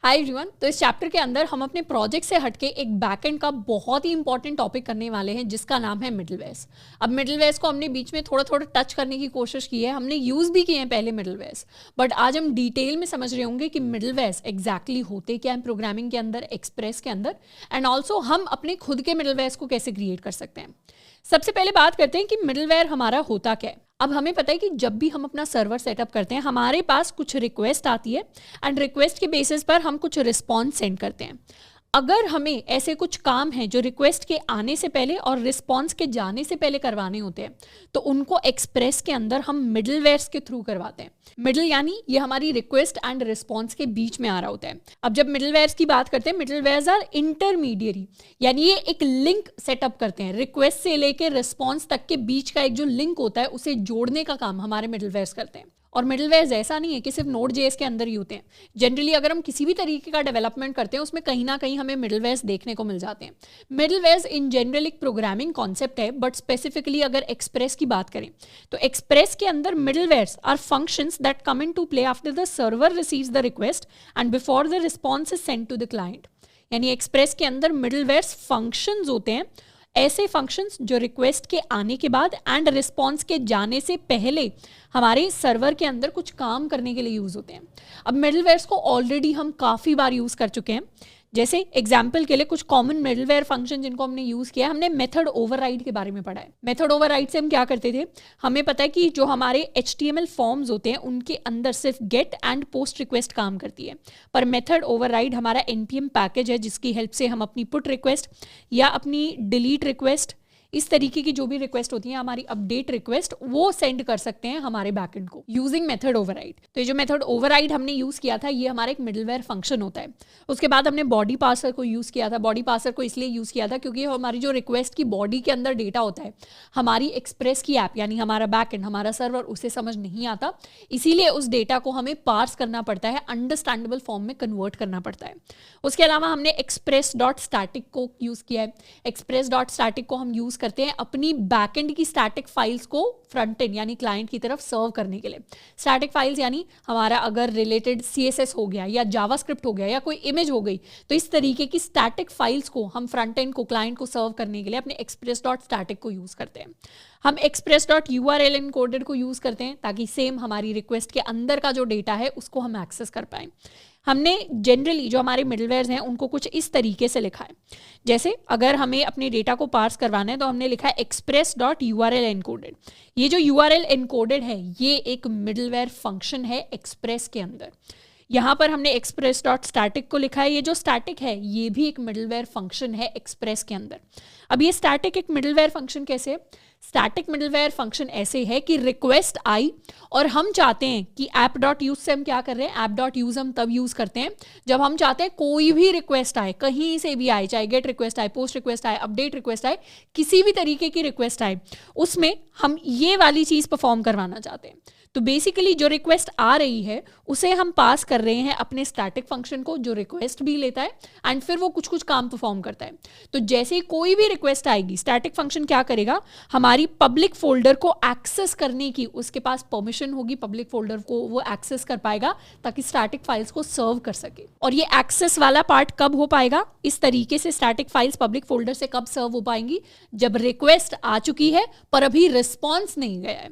Hi everyone. तो इस chapter के अंदर हम अपने प्रोजेक्ट से हटके एक बैकएंड का बहुत ही इंपॉर्टेंट टॉपिक करने वाले हैं जिसका नाम है मिडलवेयर्स। अब मिडलवेयर्स को हमने बीच में थोड़ा थोड़ा टच करने की कोशिश की है, हमने यूज़ भी किए हैं पहले मिडलवेयर्स, बट आज हम डिटेल में समझ रहे होंगे कि मिडलवेयर्स एग्जैक्टली होते क्या हैं प्रोग्रामिंग के अंदर, एक्सप्रेस के अंदर, एंड ऑल्सो हम अपने खुद के मिडलवेयर्स को कैसे क्रिएट कर सकते हैं। सबसे पहले बात करते हैं कि मिडलवेयर हमारा होता क्या है। अब हमें पता है कि जब भी हम अपना सर्वर सेटअप करते हैं हमारे पास कुछ रिक्वेस्ट आती है एंड रिक्वेस्ट के बेसिस पर हम कुछ रिस्पॉन्स सेंड करते हैं। अगर हमें ऐसे कुछ काम हैं जो रिक्वेस्ट के आने से पहले और रिस्पॉन्स के जाने से पहले करवाने होते हैं तो उनको एक्सप्रेस के अंदर हम मिडलवेयर्स के थ्रू करवाते हैं। मिडल यानी ये हमारी रिक्वेस्ट एंड रिस्पॉन्स के बीच में आ रहा होता है। अब जब मिडलवेयर्स की बात करते हैं, मिडलवेयर्स आर इंटरमीडियरी, यानी ये एक लिंक सेटअप करते हैं। रिक्वेस्ट से लेके रिस्पॉन्स तक के बीच का एक जो लिंक होता है उसे जोड़ने का काम हमारे मिडलवेयर्स करते हैं। और मिडलवेयर्स ऐसा नहीं है कि सिर्फ नोड.जेएस के अंदर ही होते हैं। जनरली अगर हम किसी भी तरीके का डेवलपमेंट करते हैं उसमें कहीं ना कहीं हमें मिडलवेयर्स देखने को मिल जाते हैं। मिडलवेयर्स इन जनरल एक प्रोग्रामिंग कॉन्सेप्ट है, बट स्पेसिफिकली अगर एक्सप्रेस की बात करें तो एक्सप्रेस के अंदर middlewares are functions that come in to play after the server receives the request and before the response is send to the client. यानी एक्सप्रेस के अंदर मिडलवेयर्स फंक्शंस होते हैं, ऐसे फंक्शंस जो रिक्वेस्ट के आने के बाद एंड रिस्पॉन्स के जाने से पहले हमारे सर्वर के अंदर कुछ काम करने के लिए यूज़ होते हैं। अब मिडलवेयर्स को ऑलरेडी हम काफ़ी बार यूज़ कर चुके हैं। जैसे एग्जाम्पल के लिए कुछ कॉमन मिडलवेयर फंक्शन जिनको हमने यूज़ किया है, हमने मेथड ओवरराइड के बारे में पढ़ा है। मेथड ओवरराइड से हम क्या करते थे, हमें पता है कि जो हमारे HTML फॉर्म्स होते हैं उनके अंदर सिर्फ गेट एंड पोस्ट रिक्वेस्ट काम करती है, पर मेथड ओवरराइड हमारा npm पैकेज है जिसकी हेल्प से हम अपनी पुट रिक्वेस्ट या अपनी डिलीट रिक्वेस्ट, इस तरीके की जो भी रिक्वेस्ट होती है, हमारी अपडेट रिक्वेस्ट, वो सेंड कर सकते हैं हमारे बैकएंड को यूजिंग मेथड ओवरराइड। तो ये जो मेथड ओवरराइड हमने यूज़ किया था ये हमारा एक मिडलवेयर फंक्शन होता है। उसके बाद हमने बॉडी पार्सर को यूज़ किया था। बॉडी पार्सर को इसलिए यूज़ किया था क्योंकि हमारी जो रिक्वेस्ट की बॉडी के अंदर डेटा होता है, हमारी एक्सप्रेस की ऐप यानी हमारा बैकएंड, हमारा सर्वर, उसे समझ नहीं आता, इसीलिए उस डेटा को हमें पार्स करना पड़ता है, अंडरस्टैंडेबल फॉर्म में कन्वर्ट करना पड़ता है। उसके अलावा हमने एक्सप्रेस डॉट स्टैटिक को यूज़ किया है। एक्सप्रेस डॉट स्टैटिक को हम यूज़ करते हैं अपनी बैकएंड की स्टैटिक फाइल्स को फ्रंट एंड यानी क्लाइंट की तरफ सर्व करने के लिए। स्टैटिक फाइल्स यानी हमारा अगर रिलेटेड CSS हो गया या जावास्क्रिप्ट हो गया या कोई इमेज हो गई, तो इस तरीके की स्टैटिक फाइल्स को हम फ्रंट एंड को, क्लाइंट को सर्व करने के लिए अपने एक्सप्रेस डॉट स्टैटिक को यूज़ करते हैं। हम एक्सप्रेस डॉट URL एनकोडेड को यूज़ करते हैं ताकि सेम हमारी रिक्वेस्ट के अंदर का जो डेटा है उसको हम एक्सेस कर पाएँ। हमने जनरली जो हमारे मिडलवेयर्स हैं उनको कुछ इस तरीके से लिखा है, जैसे अगर हमें अपने डेटा को पार्स करवाना है तो हमने लिखा है एक्सप्रेस डॉट URL एनकोडेड। ये जो URL एनकोडेड है ये एक मिडलवेयर फंक्शन है एक्सप्रेस के अंदर। यहाँ पर हमने एक्सप्रेस डॉट स्टैटिक को लिखा है, ये जो स्टैटिक है ये भी एक मिडलवेयर फंक्शन है एक्सप्रेस के अंदर। अब ये स्टैटिक एक मिडलवेयर फंक्शन कैसे है? स्टैटिक मिडलवेयर फंक्शन ऐसे है कि रिक्वेस्ट आई और हम चाहते हैं कि ऐप डॉट यूज से हम क्या कर रहे हैं, ऐप डॉट यूज हम तब यूज करते हैं जब हम चाहते हैं कोई भी रिक्वेस्ट आए, कहीं से भी आए, चाहे गेट रिक्वेस्ट आए, पोस्ट रिक्वेस्ट आए, अपडेट रिक्वेस्ट आए, किसी भी तरीके की रिक्वेस्ट आए, उसमें हम ये वाली चीज़ परफॉर्म करवाना चाहते हैं। तो बेसिकली जो रिक्वेस्ट आ रही है उसे हम पास कर रहे हैं अपने स्टैटिक फंक्शन को, जो रिक्वेस्ट भी लेता है एंड फिर वो कुछ कुछ काम परफॉर्म करता है। तो जैसे ही कोई भी रिक्वेस्ट आएगी, स्टैटिक फंक्शन क्या करेगा, हमारी पब्लिक फोल्डर को एक्सेस करने की उसके पास परमिशन होगी, पब्लिक फोल्डर को वो एक्सेस कर पाएगा ताकि स्टैटिक फाइल्स को सर्व कर सके। और ये एक्सेस वाला पार्ट कब हो पाएगा, इस तरीके से स्टैटिक फाइल्स पब्लिक फोल्डर से कब सर्व हो पाएंगी, जब रिक्वेस्ट आ चुकी है पर अभी रिस्पॉन्स नहीं गया है।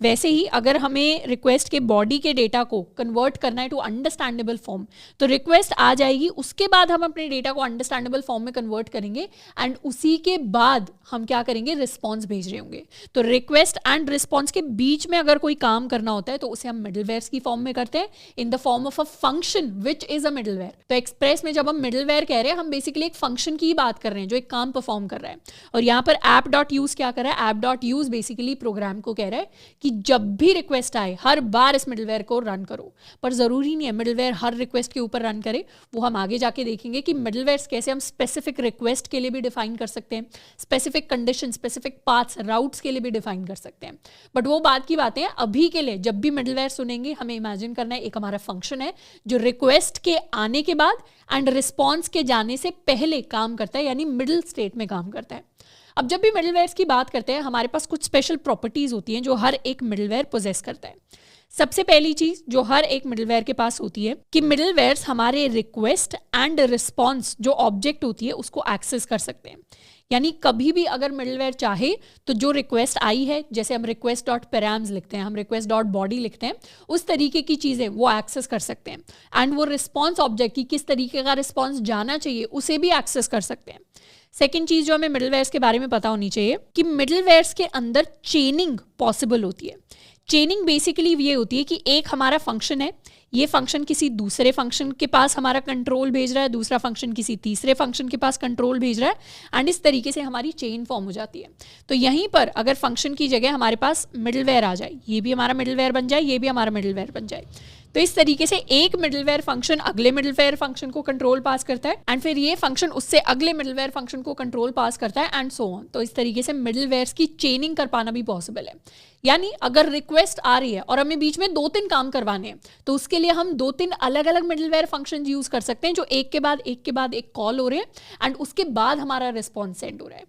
वैसे ही अगर हमें रिक्वेस्ट के बॉडी के डेटा को कन्वर्ट करना है टू अंडरस्टैंडेबल फॉर्म, तो रिक्वेस्ट आ जाएगी, उसके बाद हम अपने डेटा को अंडरस्टैंडेबल फॉर्म में कन्वर्ट करेंगे एंड उसी के बाद हम क्या करेंगे, रिस्पॉन्स भेज रहे होंगे। तो रिक्वेस्ट एंड रिस्पॉन्स के बीच में अगर कोई काम करना होता है तो उसे हम मिडलवेयर्स की फॉर्म में करते हैं, in the form of a function which is a middleware. तो एक्सप्रेस में जब हम मिडलवेयर कह रहे हैं हम बेसिकली एक फंक्शन की बात कर रहे हैं जो एक काम परफॉर्म कर रहा है। और यहाँ पर ऐप डॉट यूज क्या कर रहा है, app dot use basically program को कह रहा है कि जब भी रिक्वेस्ट आए हर बार इस मिडलवेयर को रन करो। पर जरूरी नहीं है मिडलवेयर हर रिक्वेस्ट के ऊपर रन करे, वो हम आगे जाके देखेंगे कि मिडलवेयर्स कैसे हम स्पेसिफिक रिक्वेस्ट के लिए भी डिफाइन कर सकते हैं, specific condition, specific paths, routes के लिए भी डिफाइन कर सकते हैं। बट वो बात की बातें हैं। अभी के लिए जब भी मिडलवेयर सुनेंगे हमें इमेजिन करना है एक हमारा फंक्शन है जो रिक्वेस्ट के आने के बाद एंड रिस्पॉन्स के जाने से पहले काम करता है, यानी मिडिल स्टेट में काम करता है। अब जब भी मिडलवेयर्स की बात करते हैं हमारे पास कुछ स्पेशल प्रॉपर्टीज होती हैं जो हर एक मिडलवेयर पोजेस करता है। सबसे पहली चीज जो हर एक मिडलवेयर के पास होती है कि मिडलवेयर्स हमारे रिक्वेस्ट एंड रिस्पॉन्स जो ऑब्जेक्ट होती है उसको एक्सेस कर सकते हैं। यानी कभी भी अगर मिडलवेयर चाहे तो जो रिक्वेस्ट आई है, जैसे हम रिक्वेस्ट डॉट पैराम्स लिखते हैं, हम रिक्वेस्ट डॉट बॉडी लिखते हैं, उस तरीके की चीज़ें वो एक्सेस कर सकते हैं। एंड वो रिस्पॉन्स ऑब्जेक्ट की किस तरीके का रिस्पॉन्स जाना चाहिए उसे भी एक्सेस कर सकते हैं। सेकेंड चीज़ जो हमें मिडलवेयर्स के बारे में पता होनी चाहिए कि मिडलवेयर्स के अंदर चेनिंग पॉसिबल होती है। चेनिंग बेसिकली ये होती है कि एक हमारा फंक्शन है, ये फंक्शन किसी दूसरे फंक्शन के पास हमारा कंट्रोल भेज रहा है, दूसरा फंक्शन किसी तीसरे फंक्शन के पास कंट्रोल भेज रहा है, एंड इस तरीके से हमारी चेन फॉर्म हो जाती है। तो यहीं पर अगर फंक्शन की जगह हमारे पास मिडलवेयर आ जाए, ये भी हमारा मिडलवेयर बन जाए, ये भी हमारा मिडलवेयर बन जाए, तो इस तरीके से एक मिडलवेयर फंक्शन अगले मिडलवेयर फंक्शन को कंट्रोल पास करता है, एंड फिर ये फंक्शन उससे अगले मिडलवेयर फंक्शन को कंट्रोल पास करता है, एंड सो ऑन। तो इस तरीके से मिडलवेयर्स की चेनिंग कर पाना भी पॉसिबल है। यानी अगर रिक्वेस्ट आ रही है और हमें बीच में 2-3 काम करवाने हैं, तो उसके लिए हम 2-3 अलग अलग मिडलवेयर फंक्शन यूज कर सकते हैं जो एक के बाद एक कॉल हो रहे हैं, एंड उसके बाद हमारा रिस्पॉन्स सेंड हो रहा है।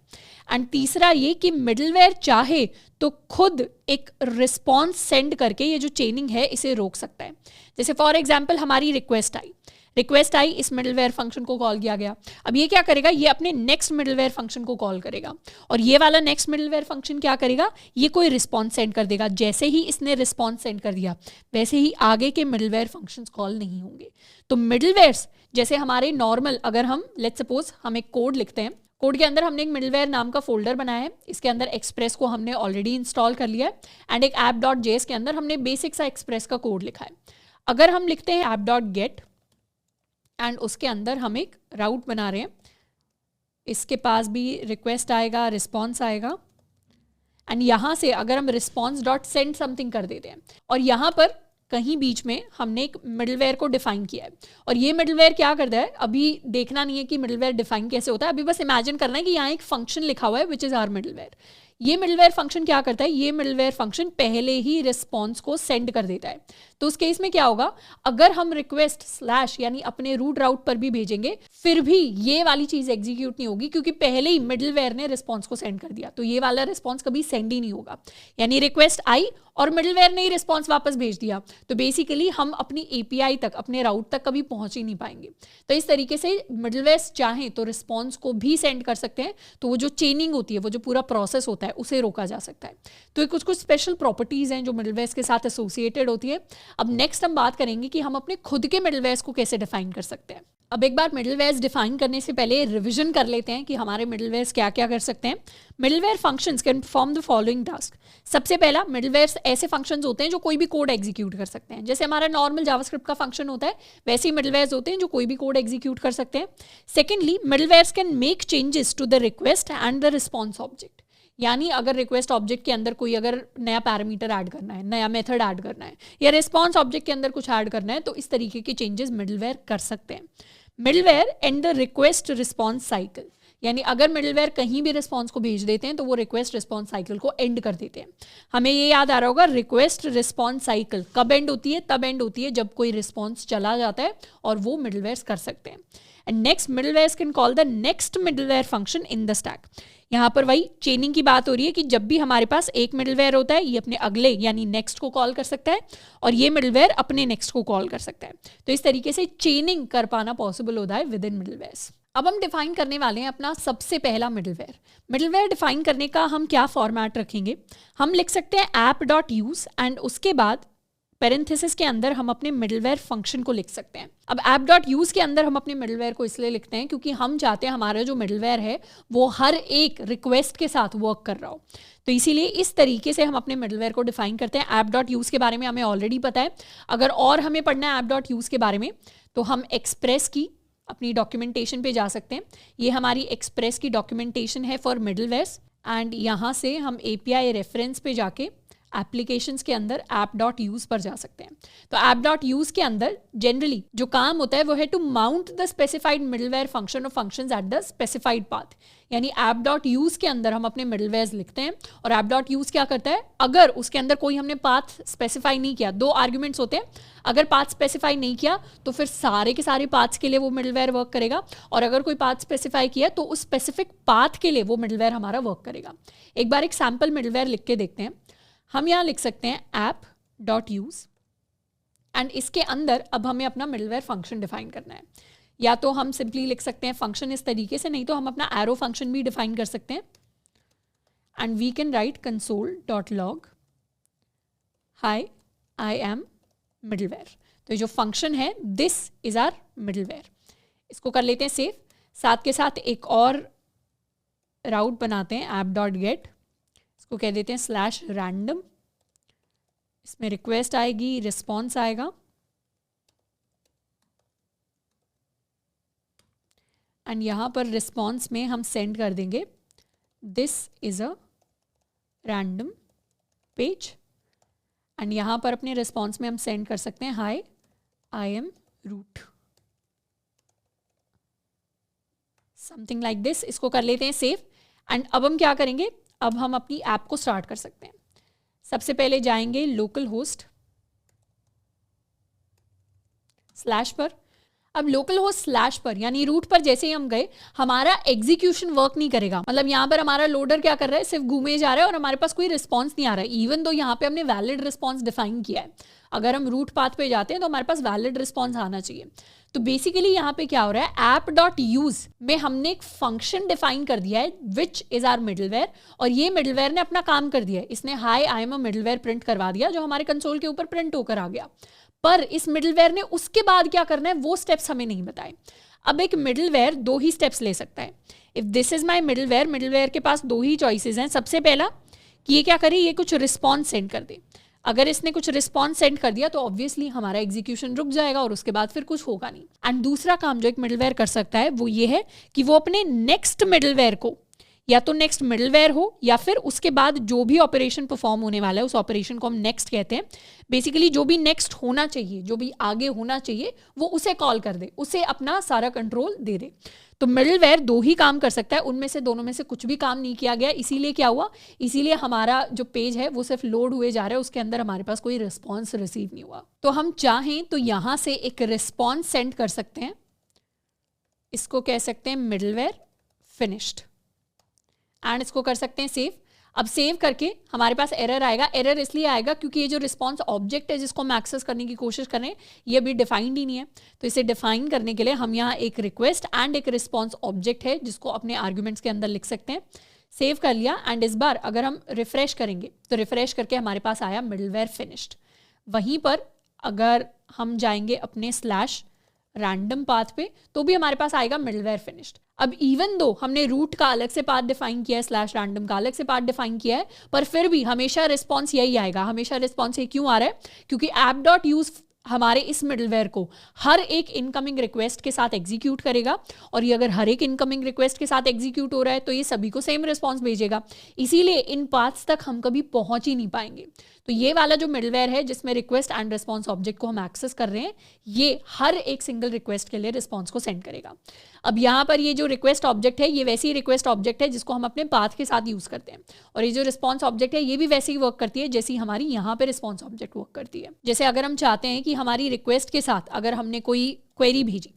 एंड तीसरा ये कि मिडलवेयर चाहे तो खुद एक रिस्पॉन्स सेंड करके ये जो चेनिंग है इसे रोक सकता है। जैसे फॉर एग्जाम्पल हमारी रिक्वेस्ट आई, इस मिडलवेयर फंक्शन को कॉल किया गया। अब ये क्या करेगा, ये अपने नेक्स्ट मिडलवेयर फंक्शन को कॉल करेगा, और ये वाला नेक्स्ट मिडलवेयर फंक्शन क्या करेगा, ये कोई रिस्पॉन्स सेंड कर देगा। जैसे ही इसने रिस्पॉन्स सेंड कर दिया वैसे ही आगे के मिडलवेयर फंक्शंस कॉल नहीं होंगे। तो मिडलवेयर्स जैसे हमारे नॉर्मल, अगर हम लेट्स सपोज हम एक कोड लिखते हैं, कोड के अंदर हमने एक मिडलवेयर नाम का फोल्डर बनाया है, इसके अंदर एक्सप्रेस को हमने ऑलरेडी इंस्टॉल कर लिया है, एंड एक app.js के अंदर हमने बेसिक सा एक्सप्रेस का कोड लिखा है। अगर हम लिखते हैं app.get एंड उसके अंदर हम एक राउट बना रहे हैं, इसके पास भी रिक्वेस्ट आएगा, रिस्पॉन्स आएगा, एंड यहाँ से अगर हम रिस्पॉन्स डॉट सेंड समथिंग कर देते हैं, और यहाँ पर कहीं बीच में हमने एक मिडलवेयर को डिफाइन किया है, और ये मिडलवेयर क्या करता है, अभी देखना नहीं है कि मिडलवेयर डिफाइन कैसे होता है, अभी बस इमेजिन करना है कि यहाँ एक फंक्शन लिखा हुआ है विच इज आवर मिडलवेयर। ये मिडलवेयर फंक्शन क्या करता है, ये मिडलवेयर फंक्शन पहले ही रिस्पॉन्स को सेंड कर देता है। तो उस केस में क्या होगा, अगर हम रिक्वेस्ट स्लैश यानी अपने रूट राउट पर भी भेजेंगे, फिर भी ये वाली चीज एग्जीक्यूट नहीं होगी, क्योंकि पहले ही मिडलवेयर ने रिस्पॉन्स को सेंड कर दिया। तो ये वाला रिस्पॉन्स कभी सेंड ही नहीं होगा। यानी रिक्वेस्ट आई और मिडलवेयर ने ही रिस्पॉन्स वापस भेज दिया, तो बेसिकली हम अपनी एपीआई तक, अपने राउट तक कभी पहुंच ही नहीं पाएंगे। तो इस तरीके से मिडलवेयर्स चाहें तो रिस्पॉन्स को भी सेंड कर सकते हैं, तो वो जो चेनिंग होती है, वो जो पूरा प्रोसेस होता है, उसे रोका जा सकता है। तो कुछ कुछ स्पेशल प्रॉपर्टीज हैं जो मिडलवेयर्स के साथ एसोसिएटेड होती है। अब नेक्स्ट हम बात करेंगे कि हम अपने खुद के मिडलवेयर्स को कैसे डिफाइन कर सकते हैं। अब एक बार मिडलवेयर्स डिफाइन करने से पहले रिवीजन कर लेते हैं कि हमारे मिडलवेयर्स क्या क्या कर सकते हैं। Middleware functions can perform the following task. सबसे पहला, मिडलवेयर्स ऐसे फंक्शंस होते हैं जो कोई भी कोड एग्जीक्यूट कर सकते हैं। जैसे हमारा नॉर्मल जावास्क्रिप्ट का फंक्शन होता है, वैसे ही मिडलवेयर्स होते हैं जो कोई भी कोड एग्जीक्यूट कर सकते हैं। Secondly, middlewares can make changes to the request and the response object. यानी अगर रिक्वेस्ट ऑब्जेक्ट के अंदर कोई अगर नया पैरामीटर ऐड करना है, नया मेथड ऐड करना है, या रिस्पॉन्स ऑब्जेक्ट के अंदर कुछ ऐड करना है, तो इस तरीके के चेंजेस मिडलवेयर कर सकते हैं। Middleware and the request response cycle, यानी अगर मिडलवेयर कहीं भी रिस्पॉन्स को भेज देते हैं तो वो रिक्वेस्ट रिस्पॉन्स साइकिल को एंड कर देते हैं। हमें ये याद आ रहा होगा, रिक्वेस्ट रिस्पॉन्स साइकिल कब एंड होती है, तब एंड होती है जब कोई रिस्पॉन्स चला जाता है, और वो मिडलवेयर्स कर सकते हैं। And next, middlewares can call the next middleware function in the stack. यहाँ पर वही चेनिंग की बात हो रही है कि जब भी हमारे पास एक मिडलवेयर होता है, ये अपने अगले यानी नेक्स्ट को कॉल कर सकता है, और ये मिडलवेयर अपने नेक्स्ट को कॉल कर सकता है। तो इस तरीके से चेनिंग कर पाना पॉसिबल होता है विद इन मिडलवेयर्स। अब हम डिफाइन करने वाले हैं अपना सबसे पहला मिडलवेयर। मिडलवेयर डिफाइन करने का हम क्या फॉर्मेट रखेंगे, हम लिख सकते हैं app.use एंड उसके बाद पेरेंथेसिस के अंदर हम अपने मिडलवेयर फंक्शन को लिख सकते हैं। अब app.use के अंदर हम अपने मिडलवेयर को इसलिए लिखते हैं क्योंकि हम चाहते हैं हमारा जो मिडलवेयर है वो हर एक रिक्वेस्ट के साथ वर्क कर रहा हो। तो इसीलिए इस तरीके से हम अपने मिडलवेयर को डिफाइन करते हैं। app.use के बारे में हमें ऑलरेडी पता है। अगर और हमें पढ़ना है app.use के बारे में, तो हम एक्सप्रेस की अपनी डॉक्यूमेंटेशन पे जा सकते हैं। ये हमारी एक्सप्रेस की डॉक्यूमेंटेशन है फॉर मिडलवेयर्स, एंड यहाँ से हम API रेफरेंस पे जाके एप्लीकेशंस के अंदर app.use पर जा सकते हैं। तो app.use के अंदर जनरली जो काम होता है वो है to mount the specified middleware function और functions at the specified path. यानी app.use के अंदर हम अपने मिडलवेयर्स लिखते हैं, और app.use क्या करता है, अगर उसके अंदर कोई हमने पाथ स्पेसिफाई नहीं किया, 2 आर्ग्यूमेंट्स होते हैं, अगर पाथ स्पेसिफाई नहीं किया तो फिर सारे के सारे पाथ्स के लिए वो मिडलवेयर वर्क करेगा, और अगर कोई पाथ स्पेसिफाई किया तो उस स्पेसिफिक पाथ के लिए वो मिडलवेयर हमारा वर्क करेगा। एक बार एक सैम्पल मिडलवेयर लिख के देखते हैं। हम यहाँ लिख सकते हैं app.use एंड इसके अंदर अब हमें अपना मिडलवेयर फंक्शन डिफाइन करना है। या तो हम सिंपली लिख सकते हैं फंक्शन इस तरीके से, नहीं तो हम अपना एरो फंक्शन भी डिफाइन कर सकते हैं। And we can write console.log hi I am middleware. तो ये जो फंक्शन है दिस इज आर मिडलवेयर। इसको कर लेते हैं सेव। साथ के साथ एक और राउट बनाते हैं app.get, इसको कह देते हैं /random। इसमें रिक्वेस्ट आएगी, रिस्पॉन्स आएगा, एंड यहाँ पर रिस्पॉन्स में हम सेंड कर देंगे this is a random page. And यहाँ पर अपने रिस्पॉन्स में हम सेंड कर सकते हैं hi I am route, something like this. इसको कर लेते हैं सेव। एंड अब हम क्या करेंगे, अब हम अपनी ऐप को स्टार्ट कर सकते हैं। सबसे पहले जाएंगे लोकल होस्ट स्लैश पर। अब लोकल होस्ट स्लैश पर यानी रूट पर जैसे ही हम गए, हमारा एग्जीक्यूशन वर्क नहीं करेगा। मतलब यहाँ पर हमारा लोडर क्या कर रहा है, सिर्फ घूमे जा रहा है और हमारे पास कोई रिस्पॉन्स नहीं आ रहा है, इवन दो यहाँ पे हमने वैलिड रिस्पॉन्स डिफाइन किया है। अगर हम रूट पाथ पे जाते हैं तो हमारे पास वैलिड रिस्पॉन्स आना चाहिए। तो बेसिकली यहाँ पे क्या हो रहा है, app.use में हमने एक फंक्शन डिफाइन कर दिया है विच इज आर मिडलवेयर, और ये मिडलवेयर ने अपना काम कर दिया है। इसने high I am a middleware print करवा दिया जो हमारे कंसोल के ऊपर प्रिंट होकर आ गया। पर इस मिडलवेयर ने उसके बाद क्या करना है वो स्टेप्स हमें नहीं बताए। अब एक मिडलवेयर दो ही स्टेप्स ले सकता है। If this is my middleware, middleware के पास दो ही चॉइसेस हैं। सबसे पहला कि ये क्या करे, ये कुछ रिस्पॉन्स सेंड कर दे। अगर इसने कुछ रिस्पॉन्स सेंड कर दिया तो ऑब्वियसली हमारा एग्जीक्यूशन रुक जाएगा और उसके बाद फिर कुछ होगा नहीं। एंड दूसरा काम जो एक मिडलवेयर कर सकता है वो ये है कि वो अपने नेक्स्ट मिडलवेयर को, या तो नेक्स्ट मिडलवेयर हो या फिर उसके बाद जो भी ऑपरेशन परफॉर्म होने वाला है उस ऑपरेशन को हम नेक्स्ट कहते हैं। बेसिकली जो भी नेक्स्ट होना चाहिए, जो भी आगे होना चाहिए, वो उसे कॉल कर दे, उसे अपना सारा कंट्रोल दे दे। तो मिडलवेयर दो ही काम कर सकता है, उनमें से दोनों में से कुछ भी काम नहीं किया गया। इसीलिए क्या हुआ, इसीलिए हमारा जो पेज है वो सिर्फ लोड हुए जा रहा है, उसके अंदर हमारे पास कोई रिस्पॉन्स रिसीव नहीं हुआ। तो हम चाहें तो यहाँ से एक रिस्पॉन्स सेंड कर सकते हैं, इसको कह सकते हैं मिडलवेयर फिनिश्ड, एंड इसको कर सकते हैं सेव। अब सेव करके हमारे पास एरर आएगा। एरर इसलिए आएगा क्योंकि ये जो रिस्पॉन्स ऑब्जेक्ट है जिसको हम एक्सेस करने की कोशिश कर रहे हैं ये अभी डिफाइंड ही नहीं है। तो इसे डिफाइन करने के लिए हम यहाँ एक रिक्वेस्ट एंड एक रिस्पॉन्स ऑब्जेक्ट है जिसको अपने आर्ग्यूमेंट्स के अंदर लिख सकते हैं। सेव कर लिया, एंड इस बार अगर हम रिफ्रेश करेंगे तो रिफ्रेश करके हमारे पास आया मिडलवेयर फिनिश्ड। वहीं पर अगर हम जाएंगे अपने /random पाथ पे तो भी हमारे पास आएगा मिडलवेयर फिनिश्ड। अब इवन दो हमने रूट का अलग से पाथ डिफाइन किया है, /random का अलग से पाथ डिफाइन किया है, पर फिर भी हमेशा रिस्पॉन्स यही आएगा। हमेशा रिस्पॉन्स ये क्यों आ रहा है, क्योंकि app.use हमारे इस मिडलवेयर को हर एक इनकमिंग रिक्वेस्ट के साथ एग्जीक्यूट करेगा, और ये अगर हर एक इनकमिंग रिक्वेस्ट के साथ एग्जीक्यूट हो रहा है तो ये सभी को सेम रिस्पॉन्स भेजेगा। इसीलिए इन पाथ्स तक हम कभी पहुंच ही नहीं पाएंगे। तो ये वाला जो मिडलवेयर है जिसमें रिक्वेस्ट एंड रिस्पॉन्स ऑब्जेक्ट को हम एक्सेस कर रहे हैं, ये हर एक सिंगल रिक्वेस्ट के लिए रिस्पॉन्स को सेंड करेगा। अब यहाँ पर ये जो रिक्वेस्ट ऑब्जेक्ट है ये वैसी रिक्वेस्ट ऑब्जेक्ट है जिसको हम अपने पाथ के साथ यूज करते हैं, और ये जो रिस्पॉन्स ऑब्जेक्ट है ये भी वैसे ही वर्क करती है जैसी हमारी यहाँ पे रिस्पॉन्स ऑब्जेक्ट वर्क करती है। जैसे अगर हम चाहते हैं कि हमारी रिक्वेस्ट के साथ अगर हमने कोई क्वेरी भेजी,